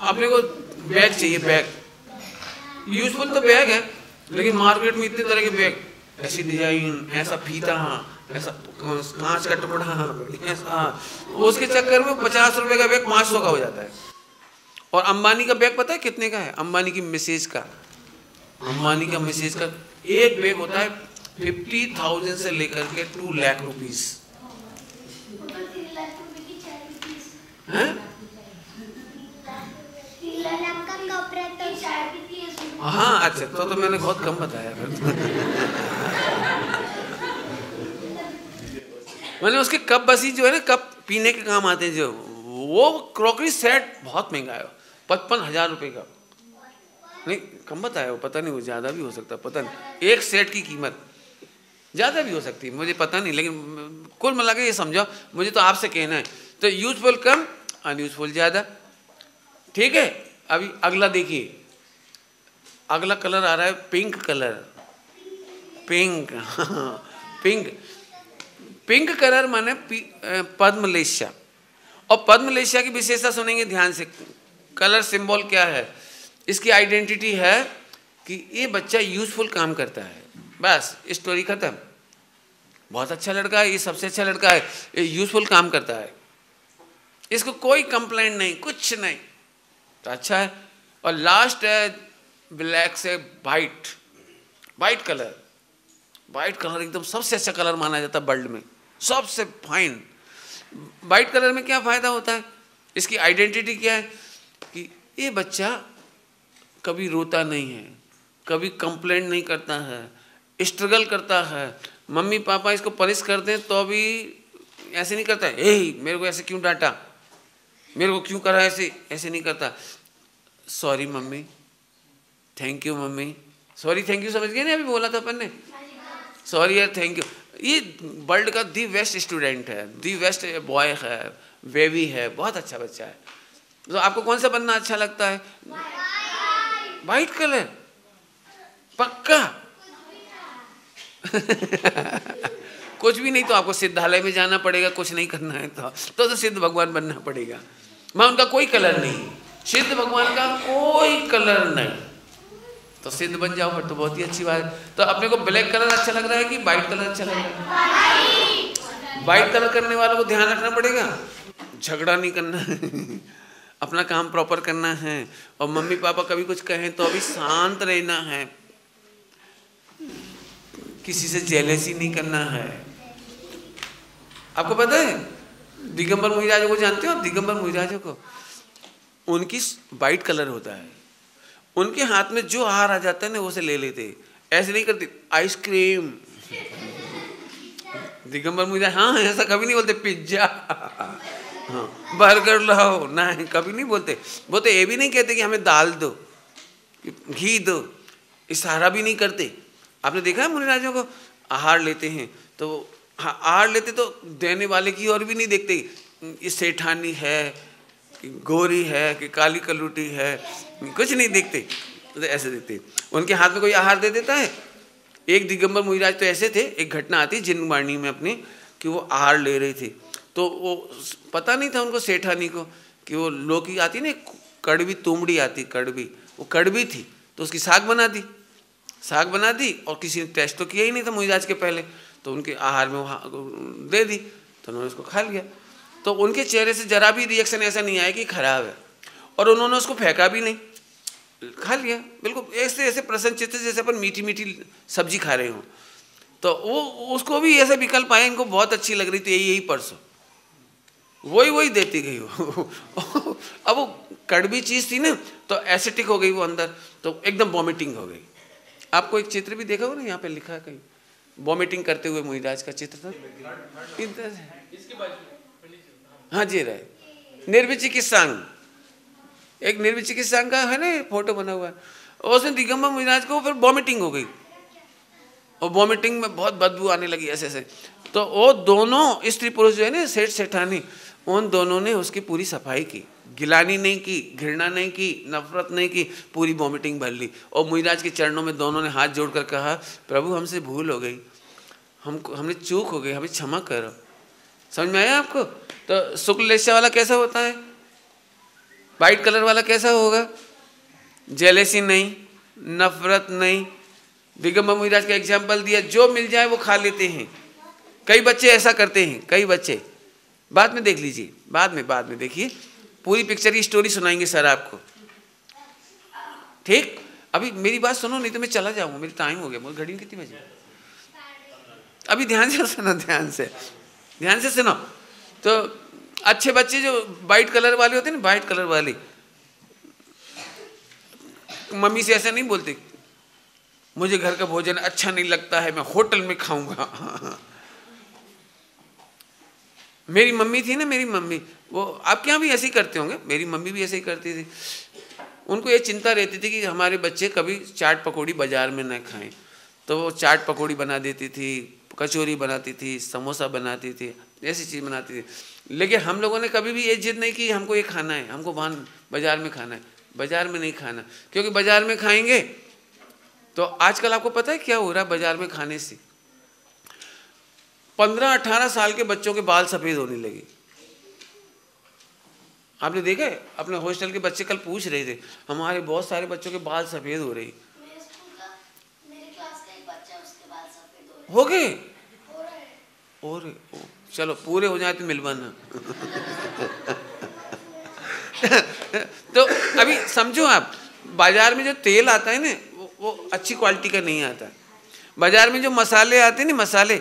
अपने को बैग चाहिए, बैग यूजफुल तो बैग है, लेकिन मार्केट में इतने तरह के बैग, ऐसी डिजाइन, ऐसा फीता, ऐसा कांच का टुकड़ा, ऐसा। उसके चक्कर में 50 रुपए का बैग 500 का हो जाता है। और अंबानी का बैग पता है कितने का है? अंबानी की मिसेज का, अंबानी का मिसेज का एक बैग होता है 50,000 से लेकर के 2 लाख रुपीस। हाँ अच्छा, तो मैंने बहुत कम बताया फिर। मैंने उसके कप बसी जो है ना, कप पीने के काम आते हैं जो, वो क्रॉकरी सेट बहुत महंगा है, 55,000 रुपए का। नहीं कम बताया वो, पता नहीं, वो ज़्यादा भी हो सकता है, पता नहीं। एक सेट की कीमत ज़्यादा भी हो सकती है, मुझे पता नहीं, लेकिन कुल मिला के ये समझो, मुझे तो आपसे कहना है। तो यूजफुल कम, अनयूजफुल ज़्यादा, ठीक है। अभी अगला देखिए, अगला कलर आ रहा है pink colour, pink. Pink, pink colour माने पद्मलेशिया। और पद्मलेशिया की विशेषता सुनेंगे ध्यान से। कलर सिंबल क्या है, इसकी आइडेंटिटी है कि ये बच्चा यूजफुल काम करता है, बस स्टोरी खत्म। बहुत अच्छा लड़का है, ये सबसे अच्छा लड़का है, ये यूजफुल काम करता है, इसको कोई कंप्लेंट नहीं, कुछ नहीं, तो अच्छा है। और लास्ट है ब्लैक से white, white colour. White colour एकदम सबसे अच्छा कलर माना जाता है वर्ल्ड में, सबसे फाइन। वाइट कलर में क्या फ़ायदा होता है, इसकी आइडेंटिटी क्या है कि ये बच्चा कभी रोता नहीं है, कभी कंप्लेंट नहीं करता है, स्ट्रगल करता है। मम्मी पापा इसको पनिश कर दें तो भी ऐसे नहीं करता है, ए मेरे को ऐसे क्यों डांटा, मेरे को क्यों करा ऐसे, ऐसे नहीं करता। Sorry mummy, thank you mummy, sorry thank you समझ गए ना, अभी बोला था अपन ने, सॉरी यार थैंक यू। ये वर्ल्ड का दी बेस्ट स्टूडेंट है, दी बेस्ट बॉय है, बेबी है, बहुत अच्छा बच्चा है। तो आपको कौन सा बनना अच्छा लगता है? वाइट कलर पक्का। कुछ भी नहीं तो आपको सिद्धालय में जाना पड़ेगा, कुछ नहीं करना है तो सिद्ध भगवान बनना पड़ेगा। मैं उनका कोई कलर नहीं, सिद्ध भगवान का कोई कलर नहीं, तो सिद्ध बन जाओ फिर तो बहुत ही अच्छी बात है। तो अपने को ब्लैक कलर अच्छा लग रहा है कि वाइट कलर अच्छा लग रहा है? वाइट कलर करने वालों को ध्यान रखना पड़ेगा, झगड़ा नहीं करना है, अपना काम प्रॉपर करना है, और मम्मी पापा कभी कुछ कहें तो अभी शांत रहना है, किसी से जेलसी नहीं करना है। आपको पता है दिगंबर मुहिराजों को जानते हो? दिगंबर मुहिराजों को, उनकी वाइट कलर होता है, उनके हाथ में जो आहार आ जाता है ना वो से ले लेते, ऐसे नहीं करते। आइसक्रीम, दिगंबर मुहिराज हाँ ऐसा कभी नहीं बोलते, पिज्जा हाँ बर्गर लाओ, नहीं कभी नहीं बोलते। वो तो ये भी नहीं कहते कि हमें दाल दो, घी दो, इशारा भी नहीं करते। आपने देखा है मुनिराजों को आहार लेते हैं तो हाँ आहार लेते तो देने वाले की और भी नहीं देखते, ये सेठानी है कि गोरी है कि काली कलूटी है, कुछ नहीं देखते, तो ऐसे देखते। उनके हाथ में कोई आहार दे देता है। एक दिगंबर मुहिराज तो ऐसे थे, एक घटना आती जिनवाणी में अपनी कि वो आहार ले रहे थे, तो वो पता नहीं था उनको सेठानी को कि वो लौकी आती ना, कड़वी तुमड़ी आती, कड़वी, वो कड़वी थी तो उसकी साग बना दी, साग बना दी, और किसी ने टेस्ट तो किया ही नहीं था मुहिराज के पहले, तो उनके आहार में वो दे दी, तो उन्होंने उसको खा लिया। तो उनके चेहरे से जरा भी रिएक्शन ऐसा नहीं आया कि खराब है, और उन्होंने उसको फेंका भी नहीं, खा लिया बिल्कुल ऐसे ऐसे प्रसन्नचित्त जैसे अपन मीठी मीठी सब्जी खा रहे हो। तो वो उसको भी ऐसे विकल्प आए, इनको बहुत अच्छी लग रही थी, यही परसों वही देती गई वो। अब वो कड़वी चीज़ थी ना तो एसिटिक हो गई वो अंदर, तो एकदम वॉमिटिंग हो गई। आपको एक चित्र भी देखा हो ना, यहाँ पे लिखा है कहीं, वॉमिटिंग करते हुए मुहिराज का चित्र था। हाँ जी रहे, निर्विचिकित्सांग, एक निर्विचिकित्सांग का है ना फोटो बना हुआ है, और उसमें दिगंबर मुहिराज को फिर वॉमिटिंग हो गई, और वॉमिटिंग में बहुत बदबू आने लगी ऐसे ऐसे। तो वो दोनों स्त्री पुरुष जो है ना, सेठ सेठानी, उन दोनों ने उसकी पूरी सफाई की, गिलानी नहीं की, घृणा नहीं की, नफरत नहीं की, पूरी वॉमिटिंग भर ली। और मुहिराज के चरणों में दोनों ने हाथ जोड़कर कहा, प्रभु हमसे भूल हो गई, हमने चूक हो गई, हमें क्षमा करो। समझ में आया आपको? तो शुक्लेशा वाला कैसा होता है, वाइट कलर वाला कैसा होगा? जेलेसी नहीं, नफरत नहीं, दिगंबर मुनिराज का एग्जाम्पल दिया, जो मिल जाए वो खा लेते हैं। कई बच्चे ऐसा करते हैं, कई बच्चे। बाद में देख लीजिए, बाद में देखिए, पूरी पिक्चर की स्टोरी सुनाएंगे सर आपको, ठीक। अभी मेरी बात सुनो, नहीं तो मैं चला जाऊंगा, मेरी टाइम हो गया। मुझे घड़ी में कितनी बजे? अभी ध्यान से सुनो, ध्यान से सुनो। तो अच्छे बच्चे जो वाइट कलर वाले होते हैं ना, वाइट कलर वाले, मम्मी से ऐसा नहीं बोलते, मुझे घर का भोजन अच्छा नहीं लगता है, मैं होटल में खाऊंगा। मेरी मम्मी थी ना, मेरी मम्मी, वो आपके यहाँ भी ऐसे ही करते होंगे, मेरी मम्मी भी ऐसे ही करती थी। उनको ये चिंता रहती थी कि हमारे बच्चे कभी चाट पकौड़ी बाजार में न खाएं, तो वो चाट पकौड़ी बना देती थी, कचौरी बनाती थी, समोसा बनाती थी, ऐसी चीज़ बनाती थी। लेकिन हम लोगों ने कभी भी ये जिद नहीं की हमको ये खाना है, हमको वहाँ बाज़ार में खाना है। बाज़ार में नहीं खाना, क्योंकि बाज़ार में खाएंगे तो आजकल आपको पता है क्या हो रहा है बाज़ार में खाने से? 15-18 साल के बच्चों के बाल सफ़ेद होने लगे। आपने देखा है? अपने हॉस्टल के बच्चे कल पूछ रहे थे, हमारे बहुत सारे बच्चों के बाल सफ़ेद हो रहे। हो गए? और चलो पूरे हो जाए तो मिलवाना। तो अभी समझो आप, बाजार में जो तेल आता है ना, वो अच्छी क्वालिटी का नहीं आता है। बाजार में जो मसाले आते हैं ना, मसाले,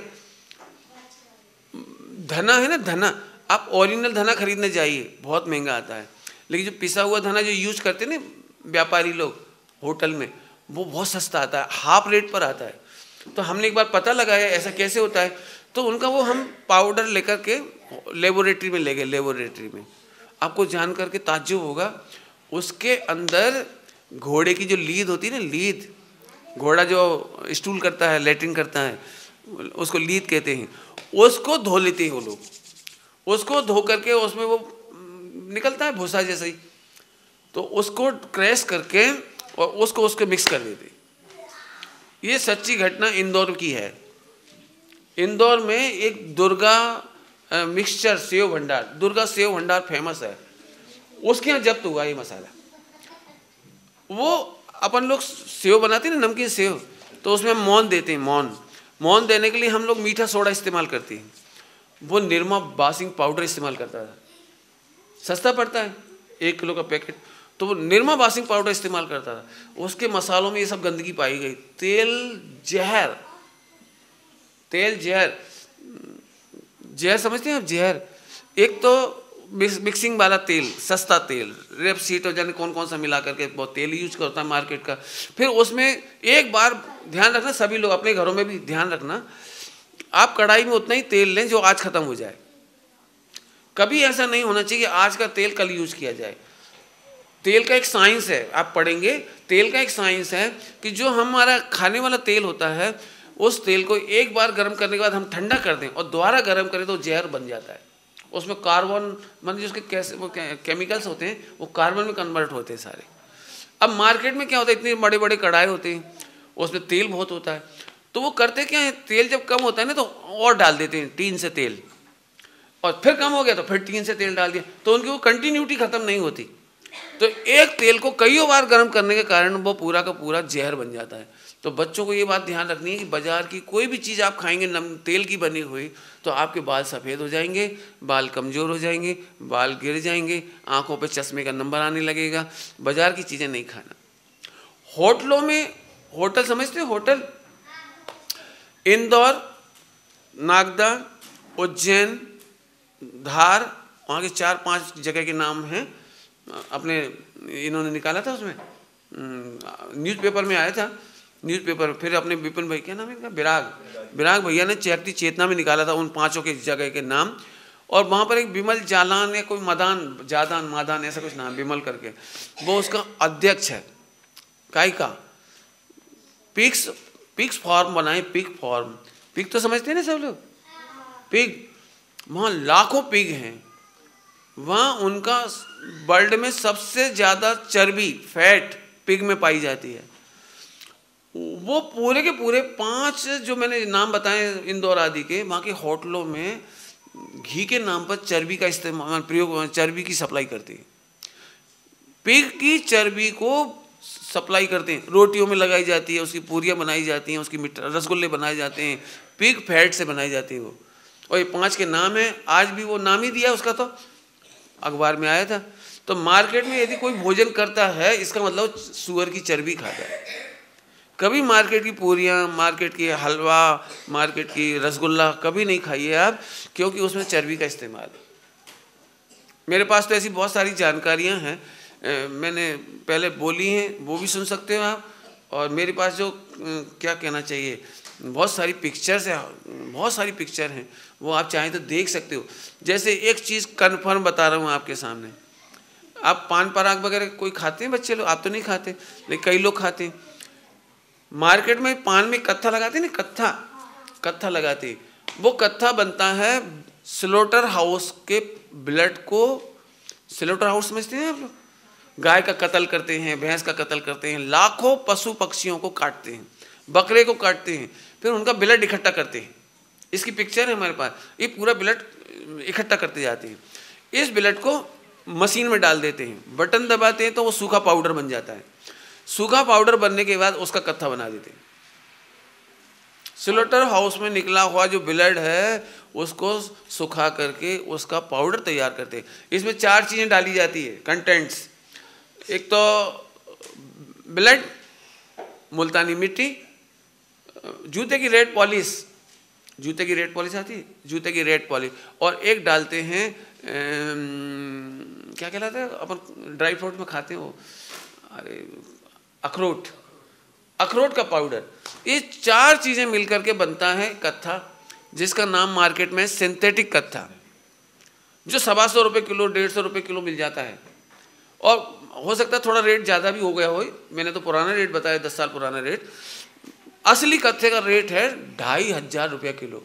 धना है ना, धना, आप ओरिजिनल धना खरीदने जाइए, बहुत महंगा आता है। लेकिन जो पिसा हुआ धना जो यूज करते हैं ना व्यापारी लोग होटल में, वो बहुत सस्ता आता है, हाफ रेट पर आता है। तो हमने एक बार पता लगाया ऐसा कैसे होता है, तो उनका वो हम पाउडर लेकर के लेबोरेटरी में ले गए। लेबोरेटरी में आपको जान करके ताज्जुब होगा, उसके अंदर घोड़े की जो लीद होती है ना, लीद, घोड़ा जो स्टूल करता है, लैट्रिन करता है, उसको लीद कहते हैं, उसको धो लेते हैं वो लोग। उसको धो करके उसमें वो निकलता है भूसा जैसा ही, तो उसको क्रैश करके और उसको मिक्स कर देते। ये सच्ची घटना इंदौर की है। इंदौर में एक दुर्गा मिक्सचर सेव भंडार, दुर्गा सेव भंडार फेमस है, उसके यहाँ जब्त हुआ ये मसाला। वो अपन लोग सेव बनाते हैं ना, नमकीन सेव, तो उसमें मौन देते हैं। मौन देने के लिए हम लोग मीठा सोडा इस्तेमाल करते हैं। वो निरमा बासिंग पाउडर इस्तेमाल करता था, सस्ता पड़ता है 1 किलो का पैकेट, तो वो निरमा बासिंग पाउडर इस्तेमाल करता था। उसके मसालों में ये सब गंदगी पाई गई। तेल जहर समझते हैं आप? जहर, एक तो मिक्सिंग वाला तेल, सस्ता तेल, रेपसीड और जाने कौन कौन सा मिला करके बहुत तेल यूज करता है मार्केट का। फिर उसमें एक बार ध्यान रखना, सभी लोग अपने घरों में भी ध्यान रखना, आप कढ़ाई में उतना ही तेल लें जो आज खत्म हो जाए। कभी ऐसा नहीं होना चाहिए कि आज का तेल कल यूज किया जाए। तेल का एक साइंस है, आप पढ़ेंगे, तेल का एक साइंस है कि जो हमारा खाने वाला तेल होता है, उस तेल को एक बार गर्म करने के बाद हम ठंडा कर दें और दोबारा गर्म करें तो जहर बन जाता है। उसमें कार्बन मान लीजिए उसके कैसे वो केमिकल्स होते हैं, वो कार्बन में कन्वर्ट होते हैं सारे। अब मार्केट में क्या होता है, इतने बड़े बड़े कढ़ाई होते हैं, उसमें तेल बहुत होता है, तो वो करते क्या है, तेल जब कम होता है ना तो और डाल देते हैं टीन से तेल, और फिर कम हो गया तो फिर टीन से तेल डाल दिया, तो उनकी वो कंटिन्यूटी खत्म नहीं होती। तो एक तेल को कईयों बार गर्म करने के कारण वो पूरा का पूरा जहर बन जाता है। तो बच्चों को ये बात ध्यान रखनी है कि बाजार की कोई भी चीज़ आप खाएंगे तेल की बनी हुई, तो आपके बाल सफ़ेद हो जाएंगे, बाल कमज़ोर हो जाएंगे, बाल गिर जाएंगे, आंखों पे चश्मे का नंबर आने लगेगा। बाजार की चीज़ें नहीं खाना। होटलों में, होटल समझते हो? होटल इंदौर, नागदा, उज्जैन, धार, वहाँ के 4-5 जगह के नाम हैं, अपने इन्होंने निकाला था, उसमें न्यूज़पेपर में आया था, न्यूज़पेपर। फिर अपने विपिन भाई, क्या नाम है इनका, विराग भैया ने चैकती चेतना में निकाला था उन 5 के जगह के नाम। और वहाँ पर एक विमल जालान या कोई मादान ऐसा कुछ नाम, विमल करके, वो उसका अध्यक्ष है। काय का पिग्स फार्म बनाए, पिग फार्म, पिग तो समझते हैं ना सब लोग, पिग, वहाँ लाखों पिग हैं। वहाँ उनका वर्ल्ड में सबसे ज़्यादा चर्बी, फैट पिग में पाई जाती है। वो पूरे के पूरे 5 जो मैंने नाम बताए इंदौर आदि के, वहाँ के होटलों में घी के नाम पर चर्बी का इस्तेमाल, प्रयोग, चर्बी की सप्लाई करती है। पिग की चर्बी को सप्लाई करते हैं, रोटियों में लगाई जाती है, उसकी पूरियाँ बनाई जाती हैं, उसकी रसगुल्ले बनाए जाते हैं, पिग फैट से बनाई जाती है वो। और ये 5 के नाम है, आज भी वो नाम ही दिया उसका, तो अखबार में आया था। तो मार्केट में यदि कोई भोजन करता है, इसका मतलब सुअर की चर्बी खाता है। कभी मार्केट की पूरियाँ, मार्केट की हलवा, मार्केट की रसगुल्ला कभी नहीं खाइए आप, क्योंकि उसमें चर्बी का इस्तेमाल है। मेरे पास तो ऐसी बहुत सारी जानकारियाँ हैं, मैंने पहले बोली हैं, वो भी सुन सकते हो आप। और मेरे पास जो क्या कहना चाहिए, बहुत सारी पिक्चर्स है, बहुत सारी पिक्चर हैं, वो आप चाहें तो देख सकते हो। जैसे एक चीज़ कन्फर्म बता रहा हूँ आपके सामने, आप पान पराग वगैरह कोई खाते हैं बच्चे लोग? आप तो नहीं खाते, लेकिन कई लोग खाते हैं। मार्केट में पान में कत्था लगाते हैं ना, कत्था लगाते हैं। वो कत्था बनता है स्लोटर हाउस के ब्लड को। स्लोटर हाउस समझते हैं आप लोग? गाय का कत्ल करते हैं, भैंस का कत्ल करते हैं, लाखों पशु पक्षियों को काटते हैं, बकरे को काटते हैं, फिर उनका ब्लड इकट्ठा करते हैं। इसकी पिक्चर है हमारे पास, ये पूरा ब्लड इकट्ठा करते जाते हैं। इस ब्लड को मशीन में डाल देते हैं, बटन दबाते हैं तो वो सूखा पाउडर बन जाता है। सूखा पाउडर बनने के बाद उसका कत्था बना देते हैं। स्लोटर हाउस में निकला हुआ जो ब्लड है उसको सुखा करके उसका पाउडर तैयार करते हैं। इसमें 4 चीज़ें डाली जाती है, कंटेंट्स। एक तो ब्लड, मुल्तानी मिट्टी, जूते की रेड पॉलिश, जूते की रेड पॉलिश आती है, जूते की रेड पॉलिश, और एक डालते हैं क्या कहलाता है अपन ड्राई फ्रूट में खाते हैं वो, अरे अखरोट, अखरोट का पाउडर। ये 4 चीज़ें मिलकर के बनता है कत्था, जिसका नाम मार्केट में सिंथेटिक कत्था, जो 125 रुपये किलो, 150 रुपये किलो मिल जाता है। और हो सकता है थोड़ा रेट ज़्यादा भी हो गया हो, मैंने तो पुराना रेट बताया, 10 साल पुराना रेट। असली कत्थे का रेट है 2500 रुपये किलो।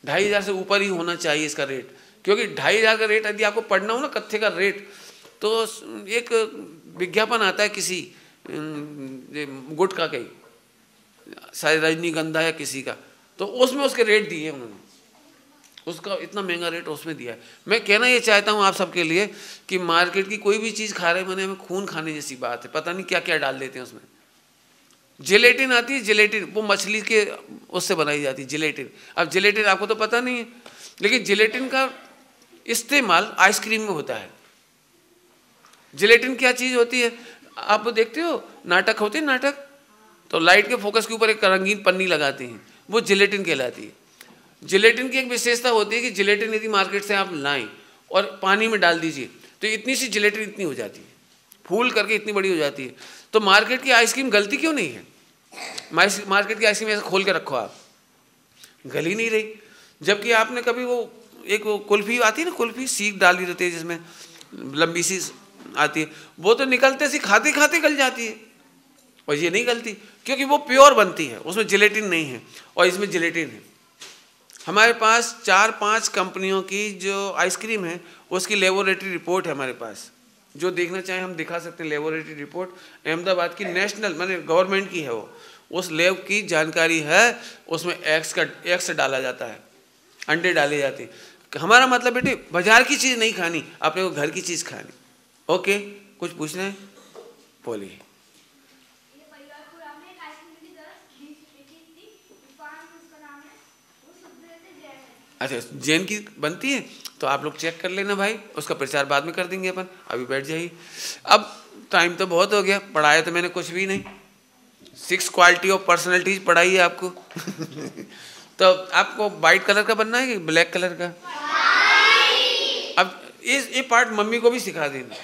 2500 से ऊपर ही होना चाहिए इसका रेट, क्योंकि 2500 का रेट यदि आपको पढ़ना हो ना कत्थे का रेट, तो एक विज्ञापन आता है किसी गुटखा का ही, शायद रजनीगंधा या किसी का, तो उसमें उसके रेट दिए उन्होंने, उसका इतना महंगा रेट उसमें दिया है। मैं कहना ये चाहता हूँ आप सबके लिए कि मार्केट की कोई भी चीज़ खा रहे मैंने, हमें खून खाने जैसी बात है, पता नहीं क्या क्या डाल देते हैं उसमें। जिलेटिन आती है, जिलेटिन, वो मछली के उससे बनाई जाती है जिलेटिन। अब जिलेटिन आपको तो पता नहीं है, लेकिन जिलेटिन का इस्तेमाल आइसक्रीम में होता है। जिलेटिन क्या चीज़ होती है? आप देखते हो नाटक होते हैं, नाटक तो लाइट के फोकस के ऊपर एक रंगीन पन्नी लगाते हैं, वो जिलेटिन कहलाती है। जिलेटिन की एक विशेषता होती है कि जिलेटिन यदि मार्केट से आप लाएं और पानी में डाल दीजिए तो इतनी सी जिलेटिन इतनी हो जाती है, फूल करके इतनी बड़ी हो जाती है। तो मार्केट की आइसक्रीम गलती क्यों नहीं है? मार्केट की आइसक्रीम ऐसे खोल के रखो, आप गल ही नहीं रही। जबकि आपने कभी वो एक वो कुल्फी आती है ना, कुल्फी सीख डाली रहती है जिसमें लंबी सी आती है, वो तो निकलते सी खाते खाते गल जाती है, और ये नहीं गलती क्योंकि वो प्योर बनती है, उसमें जिलेटिन नहीं है और इसमें जिलेटिन है। हमारे पास 4-5 कंपनियों की जो आइसक्रीम है उसकी लेबोरेटरी रिपोर्ट है हमारे पास, जो देखना चाहें हम दिखा सकते हैं। लेबोरेटरी रिपोर्ट अहमदाबाद की नेशनल माने गवर्नमेंट की है, वो उस लैब की जानकारी है। उसमें एग्स डाला जाता है, अंडे डाले जाते हैं। हमारा मतलब बेटे बाजार की चीज़ नहीं खानी, अपने को घर की चीज़ खानी। ओके, कुछ पूछना है बोलिए। अच्छा, जैन की बनती है तो आप लोग चेक कर लेना भाई, उसका प्रचार बाद में कर देंगे अपन, अभी बैठ जाइए। अब टाइम तो बहुत हो गया, पढ़ाया तो मैंने कुछ भी नहीं। 6 क्वालिटी ऑफ पर्सनैलिटीज पढ़ाई है आपको तो आपको वाइट कलर का बनना है कि ब्लैक कलर का? अब ये पार्ट मम्मी को भी सिखा देना,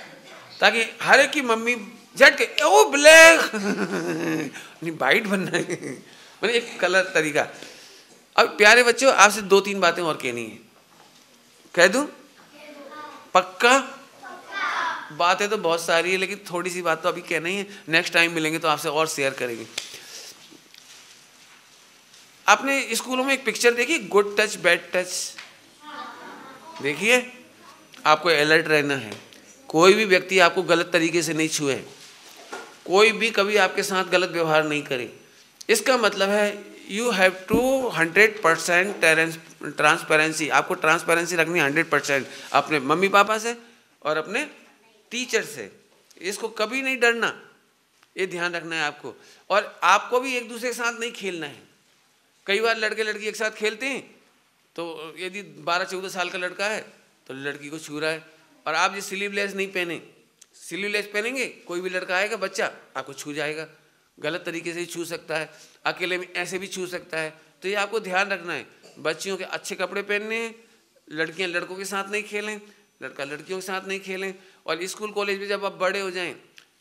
ताकि हर एक की मम्मी झट के ओ ब्लैक नहीं वाइट बनना है मैंने एक कलर तरीका। अब प्यारे बच्चों, आपसे 2-3 बातें और कहनी है, कह दूं? पक्का? बातें तो बहुत सारी है, लेकिन थोड़ी सी बात तो अभी कहना ही है, नेक्स्ट टाइम मिलेंगे तो आपसे और शेयर करेंगे। आपने स्कूलों में एक पिक्चर देखी, गुड टच बैड टच? देखिए, आपको अलर्ट रहना है, कोई भी व्यक्ति आपको गलत तरीके से नहीं छुए, कोई भी कभी आपके साथ गलत व्यवहार नहीं करे। इसका मतलब है यू हैव टू 100% ट्रांसपेरेंसी, आपको ट्रांसपेरेंसी रखनी 100% अपने मम्मी पापा से और अपने टीचर से। इसको कभी नहीं डरना, ये ध्यान रखना है आपको। और आपको भी एक दूसरे के साथ नहीं खेलना है। कई बार लड़के लड़की एक साथ खेलते हैं, तो यदि 12-14 साल का लड़का है तो लड़की को छू रहा है, और आप ये स्लीवलेस नहीं पहने, स्लीवलेस पहनेंगे कोई भी लड़का आएगा बच्चा आपको छू जाएगा, गलत तरीके से ही छू सकता है, अकेले में ऐसे भी छू सकता है। तो ये आपको ध्यान रखना है। बच्चियों के अच्छे कपड़े पहनने हैं, लड़कियां लड़कों के साथ नहीं खेलें, लड़का लड़कियों के साथ नहीं खेलें। और स्कूल कॉलेज में जब आप बड़े हो जाएं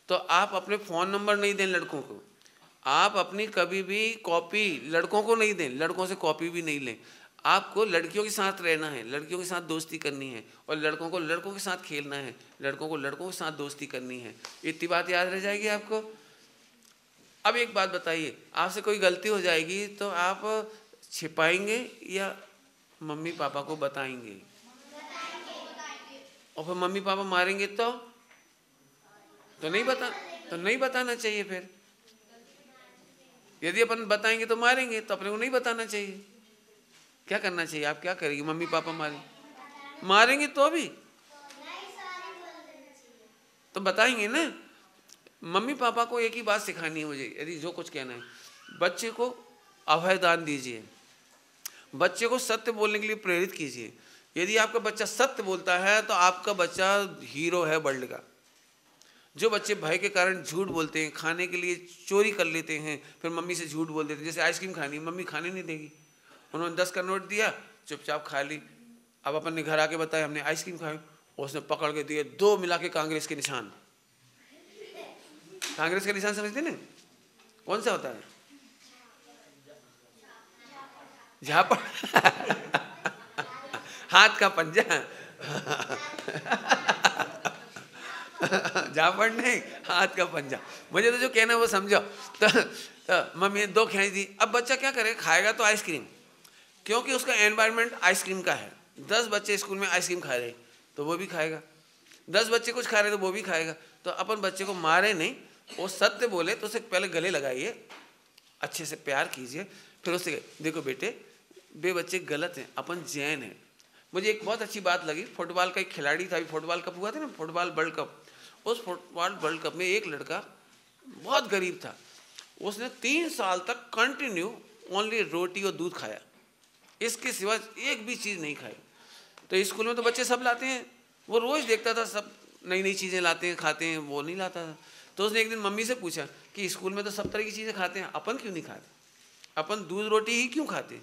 तो आप अपने फ़ोन नंबर नहीं दें लड़कों को, आप अपनी कभी भी कॉपी लड़कों को नहीं दें, लड़कों से कॉपी भी नहीं लें। आपको लड़कियों के साथ रहना है, लड़कियों के साथ दोस्ती करनी है, और लड़कों को लड़कों के साथ खेलना है, लड़कों को लड़कों के साथ दोस्ती करनी है। इतनी बात याद रह जाएगी आपको। अब एक बात बताइए, आपसे कोई गलती हो जाएगी तो आप छिपाएंगे या मम्मी पापा को बताएंगे? और फिर मम्मी पापा मारेंगे तो नहीं बताना चाहिए। फिर यदि अपन बताएंगे तो मारेंगे, तो अपने को नहीं बताना चाहिए। क्या करना चाहिए? आप क्या करेंगे? मम्मी पापा मारेंगे तो भी तो बताएंगे ना। मम्मी पापा को एक ही बात सिखानी है मुझे, यदि जो कुछ कहना है, बच्चे को अभय दान दीजिए, बच्चे को सत्य बोलने के लिए प्रेरित कीजिए। यदि आपका बच्चा सत्य बोलता है तो आपका बच्चा हीरो है वर्ल्ड का। जो बच्चे भय के कारण झूठ बोलते हैं, खाने के लिए चोरी कर लेते हैं, फिर मम्मी से झूठ बोल देते हैं, जैसे आइसक्रीम खानी, मम्मी खाने नहीं देगी, उन्होंने 10 का नोट दिया, चुपचाप खा ली। अब अपन ने घर आके बताया हमने आइसक्रीम खाई, उसने पकड़ के दिए 2 मिला के कांग्रेस के निशान। कांग्रेस का निशान समझते ना कौन सा होता है? झापड़ हाथ का पंजा झापड़ नहीं, हाथ का पंजा। मुझे तो जो कहना है वो समझो। तो मम्मी ने 2 खींच दी। अब बच्चा क्या करे? खाएगा तो आइसक्रीम, क्योंकि उसका एनवायरनमेंट आइसक्रीम का है। 10 बच्चे स्कूल में आइसक्रीम खा रहे तो वो भी खाएगा, 10 बच्चे कुछ खा रहे तो वो भी खाएगा। तो अपन बच्चे को मारे नहीं, वो सत्य बोले तो उसे पहले गले लगाइए, अच्छे से प्यार कीजिए, फिर उससे देखो बेटे वे बच्चे गलत हैं, अपन जैन हैं। मुझे एक बहुत अच्छी बात लगी, फुटबॉल का एक खिलाड़ी था, फुटबॉल कप हुआ था ना, फुटबॉल वर्ल्ड कप। उस फुटबॉल वर्ल्ड कप में एक लड़का बहुत गरीब था, उसने 3 साल तक कंटिन्यू ओनली रोटी और दूध खाया, इसके सिवा एक भी चीज़ नहीं खाई। तो स्कूल में तो बच्चे सब लाते हैं, वो रोज़ देखता था सब नई नई चीज़ें लाते हैं खाते हैं, वो नहीं लाता था। तो उसने एक दिन मम्मी से पूछा कि स्कूल में तो सब तरह की चीज़ें खाते हैं, अपन क्यों नहीं खाते, अपन दूध रोटी ही क्यों खाते?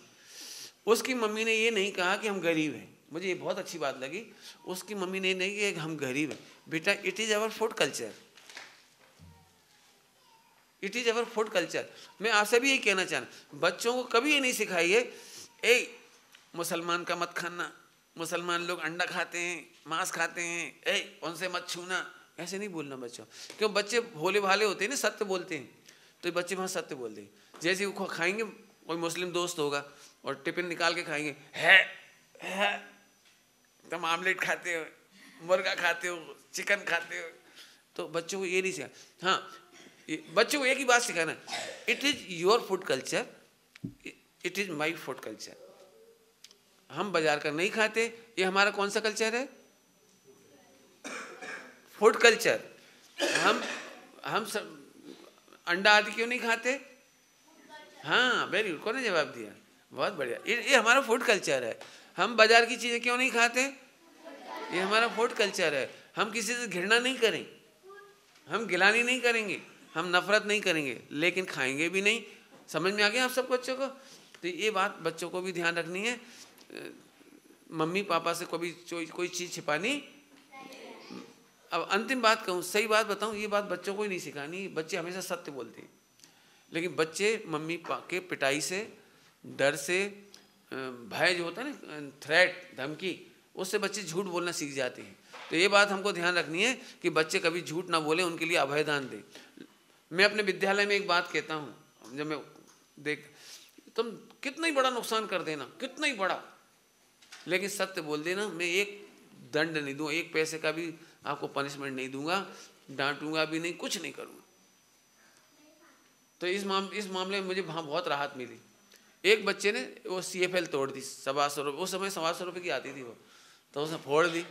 उसकी मम्मी ने ये नहीं कहा कि हम गरीब हैं, मुझे ये बहुत अच्छी बात लगी। उसकी मम्मी ने नहीं कहा कि हम गरीब हैं, बेटा it is our food culture, it is our food culture. मैं आपसे भी यही कहना चाह रहा, बच्चों को कभी ये नहीं सिखाइए ए मुसलमान का मत खाना, मुसलमान लोग अंडा खाते हैं, मांस खाते हैं, ए उनसे मत छूना, ऐसे नहीं बोलना बच्चों। क्यों? बच्चे भोले भाले होते हैं ना, सत्य बोलते हैं, तो ये बच्चे वहाँ सत्य बोल दें। जैसे वो खाएंगे, कोई मुस्लिम दोस्त होगा और टिफिन निकाल के खाएंगे, है तुम आमलेट खाते हो, मुर्गा खाते हो, चिकन खाते हो, तो बच्चों को ये नहीं सिखा। हाँ, बच्चों को एक ही बात सिखाना, it is your food culture, it is my food culture. हम बाजार का नहीं खाते, ये हमारा कौन सा कल्चर है? Food culture. हम सब अंडा आदि क्यों नहीं खाते? हाँ, वेरी गुड, कौन ने जवाब दिया? बहुत बढ़िया, ये हमारा फूड कल्चर है। हम बाजार की चीज़ें क्यों नहीं खाते? ये हमारा फूड कल्चर है। हम किसी से घृणा नहीं करें, हम गिलानी नहीं करेंगे, हम नफरत नहीं करेंगे, लेकिन खाएंगे भी नहीं। समझ में आ गया आप सब बच्चों को? तो ये बात बच्चों को भी ध्यान रखनी है। मम्मी पापा से कभी कोई चीज़ छिपानी। अब अंतिम बात कहूँ, सही बात बताऊँ, ये बात बच्चों को ही नहीं सिखानी। बच्चे हमेशा सत्य बोलते हैं, लेकिन बच्चे मम्मी पापा के पिटाई से, डर से, भय जो होता है ना, थ्रेट, धमकी, उससे बच्चे झूठ बोलना सीख जाते हैं। तो ये बात हमको ध्यान रखनी है कि बच्चे कभी झूठ ना बोले, उनके लिए अभयदान दें। मैं अपने विद्यालय में एक बात कहता हूँ, जब मैं देख, तुम कितना ही बड़ा नुकसान कर देना, कितना ही बड़ा, लेकिन सत्य बोल देना। मैं एक दंड नहीं दूंगा, 1 पैसे का भी आपको पनिशमेंट नहीं दूंगा, डांटूंगा भी नहीं, कुछ नहीं करूँगा। तो इस मामले में मुझे वहाँ बहुत राहत मिली। एक बच्चे ने वो CFL तोड़ दी, 125 रुपये, उस समय 125 रुपये की आती थी वो, तो उसने फोड़ दी।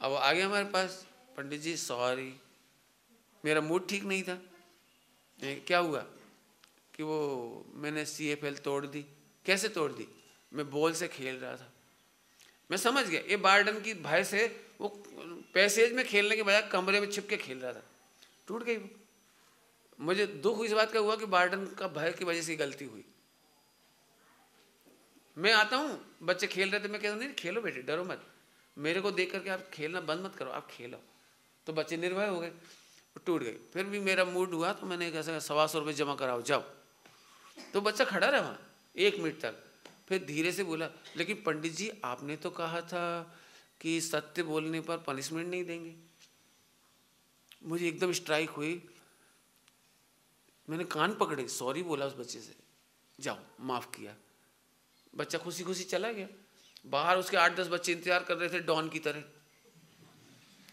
अब वो आ गया हमारे पास, पंडित जी सॉरी, मेरा मूड ठीक नहीं था। क्या हुआ कि वो मैंने CFL तोड़ दी। कैसे तोड़ दी? मैं बॉल से खेल रहा था, मैं समझ गया ये वार्डन की भय से वो पैसेज में खेलने के बजाय कमरे में छिप के खेल रहा था, टूट गई वो। मुझे दुख इस बात का हुआ कि वार्डन का भय की वजह से गलती हुई। मैं आता हूँ, बच्चे खेल रहे थे, मैं कहता हूँ नहीं खेलो बेटे, डरो मत, मेरे को देख करके आप खेलना बंद मत करो, आप खेलो। तो बच्चे निर्भय हो गए, टूट गई। फिर भी मेरा मूड हुआ तो मैंने कैसे 125 रुपये जमा कराओ जाओ। तो बच्चा खड़ा रहा वहाँ 1 मिनट तक, फिर धीरे से बोला लेकिन पंडित जी आपने तो कहा था कि सत्य बोलने पर पनिशमेंट नहीं देंगे। मुझे एकदम स्ट्राइक हुई, मैंने कान पकड़े, सॉरी बोला उस बच्चे से, जाओ माफ़ किया। बच्चा खुशी खुशी चला गया। बाहर उसके 8-10 बच्चे इंतजार कर रहे थे डॉन की तरह,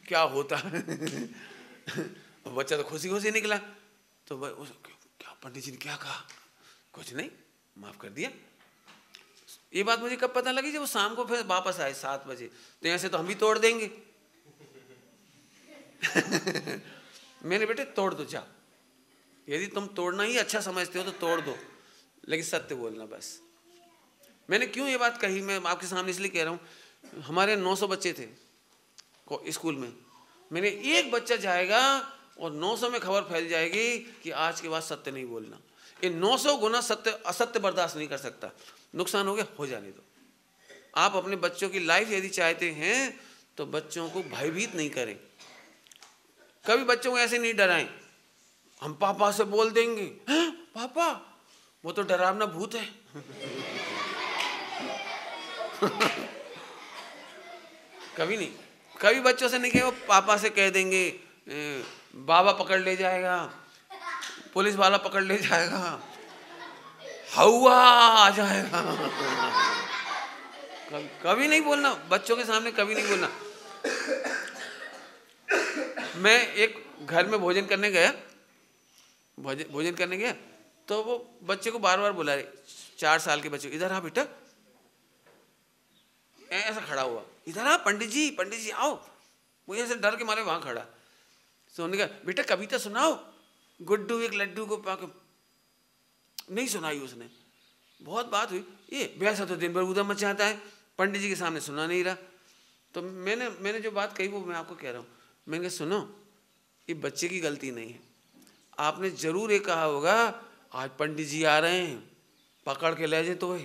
क्या होता है। बच्चा तो खुशी खुशी निकला। तो क्या पंडित जी ने क्या कहा? कुछ नहीं, माफ़ कर दिया। ये बात मुझे कब पता लगी? जब वो शाम को फिर वापस आए 7 बजे। तो ऐसे तो हम भी तोड़ देंगे। मैंने बेटे तोड़ दो जाओ, यदि तुम तोड़ना ही अच्छा समझते हो तो तोड़ दो, लेकिन सत्य बोलना बस। मैंने क्यों ये बात कही मैं आपके सामने इसलिए कह रहा हूँ, हमारे 900 बच्चे थे स्कूल में, मैंने एक बच्चा जाएगा और 900 में खबर फैल जाएगी कि आज के बाद सत्य नहीं बोलना। ये 900 गुना सत्य असत्य बर्दाश्त नहीं कर सकता। नुकसान हो गया, हो जाने दो। आप अपने बच्चों की लाइफ यदि चाहते हैं तो बच्चों को भयभीत नहीं करें, कभी बच्चों को ऐसे नहीं डराएं। हम पापा से बोल देंगे, हैं पापा वो तो डरावना भूत है। कभी नहीं, कभी बच्चों से नहीं कहे, वो पापा से कह देंगे बाबा पकड़ ले जाएगा, पुलिस वाला पकड़ ले जाएगा, हवा आ जाएगा। कभी नहीं बोलना बच्चों के सामने, कभी नहीं बोलना। मैं एक घर में भोजन करने गया, भोजन करने गया तो वो बच्चे को बार बार बुला रहे, 4 साल के बच्चे, इधर आ बेटा। ऐसा खड़ा हुआ, इधर आ पंडित जी आओ। वो ऐसे डर के मारे वहां खड़ा। तो उन्होंने कहा बेटा कविता सुनाओ, गुड्डू एक लड्डू को पाके। नहीं सुनाई उसने। बहुत बात हुई, ये वैसा तो दिन भर उधम मचाता है, पंडित जी के सामने सुना नहीं रहा। तो मैंने जो बात कही वो मैं आपको कह रहा हूँ। मैंने कहा सुनो, ये बच्चे की गलती नहीं है। आपने जरूर ये कहा होगा आज पंडित जी आ रहे हैं, पकड़ के ले जाए तो है,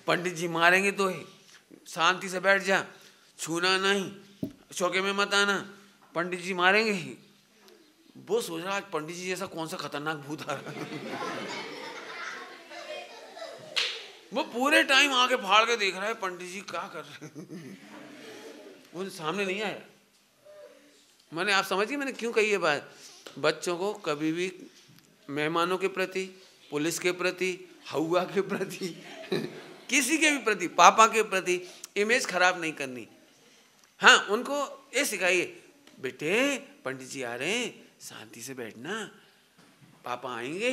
पंडित जी मारेंगे तो है, शांति से बैठ जा, छूना नहीं, चौके में मत आना, पंडित जी मारेंगे ही। वो सोच रहा आज पंडित जी जैसा कौन सा खतरनाक भूत आ रहा है। वो पूरे टाइम आके फाड़ के देख रहा है पंडित जी क्या कर रहे हैं। वो सामने नहीं आया। मैंने, आप समझिए मैंने क्यों कही ये बात। बच्चों को कभी भी मेहमानों के प्रति, पुलिस के प्रति, हवा के प्रति, किसी के भी प्रति, पापा के प्रति इमेज खराब नहीं करनी। हाँ, उनको ये सिखाइए बेटे पंडित जी आ रहे हैं, शांति से बैठना, पापा आएंगे,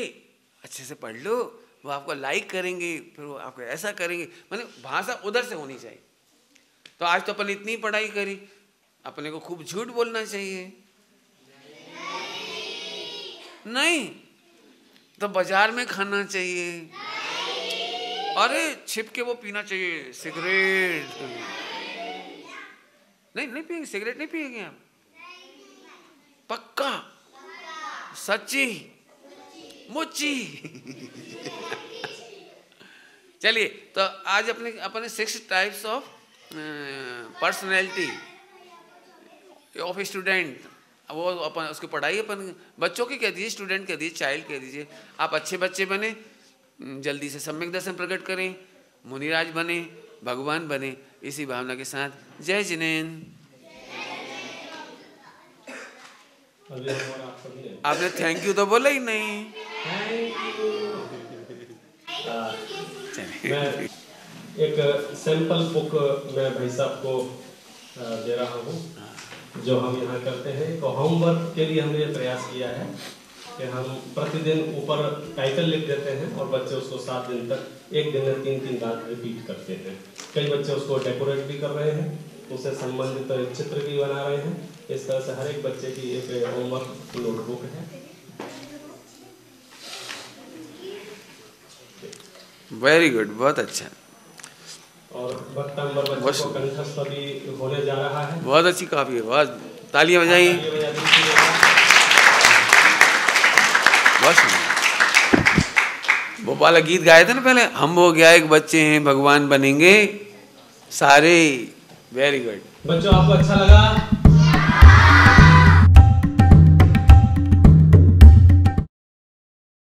अच्छे से पढ़ लो, वो आपको लाइक करेंगे, फिर वो आपको ऐसा करेंगे। माने भाषा उधर से होनी चाहिए। तो आज तो अपन इतनी पढ़ाई करी, अपने को खूब झूठ बोलना चाहिए? नहीं। तो बाजार में खाना चाहिए, अरे छिप के वो पीना चाहिए सिगरेट। नहीं पिएंगे, सिगरेट नहीं पिएंगे आप? पक्का? सच्ची मुच्ची? चलिए, तो आज अपने 6 types of personality of student, वो अपन उसकी पढ़ाई अपन बच्चों की कह दीजिए, स्टूडेंट कह दीजिए, चाइल्ड कह दीजिए। आप अच्छे बच्चे बने, जल्दी से सम्यक दर्शन प्रकट करें, मुनिराज बने, भगवान बने, इसी भावना के साथ जय जिनेन्द्र। आपने थैंक यू तो बोला ही नहीं। मैं एक सैंपल बुक मैं भाई साहब को दे रहा हूँ जो हम यहाँ करते हैं। तो होमवर्क के लिए हमने ये प्रयास किया है कि हम प्रतिदिन ऊपर टाइटल लिख देते हैं और बच्चे उसको 7 दिन तक, एक दिन में 3-3 बार रिपीट करते हैं। कई बच्चे उसको डेकोरेट भी कर रहे हैं, उससे संबंधित चित्र भी बना रहे हैं। इस तरह से हर एक बच्चे की एक होमवर्क नोटबुक है। वेरी गुड, बहुत अच्छा। और वक्त नंबर बच्चों को कंठस्थ भी होने जा रहा है। बहुत अच्छी कॉपी है, बहुत तालियां बजाइए। बहुत वो वाला गीत गाए थे ना पहले, हम वो क्या एक बच्चे हैं भगवान बनेंगे सारे। वेरी गुड बच्चों, आपको अच्छा लगा?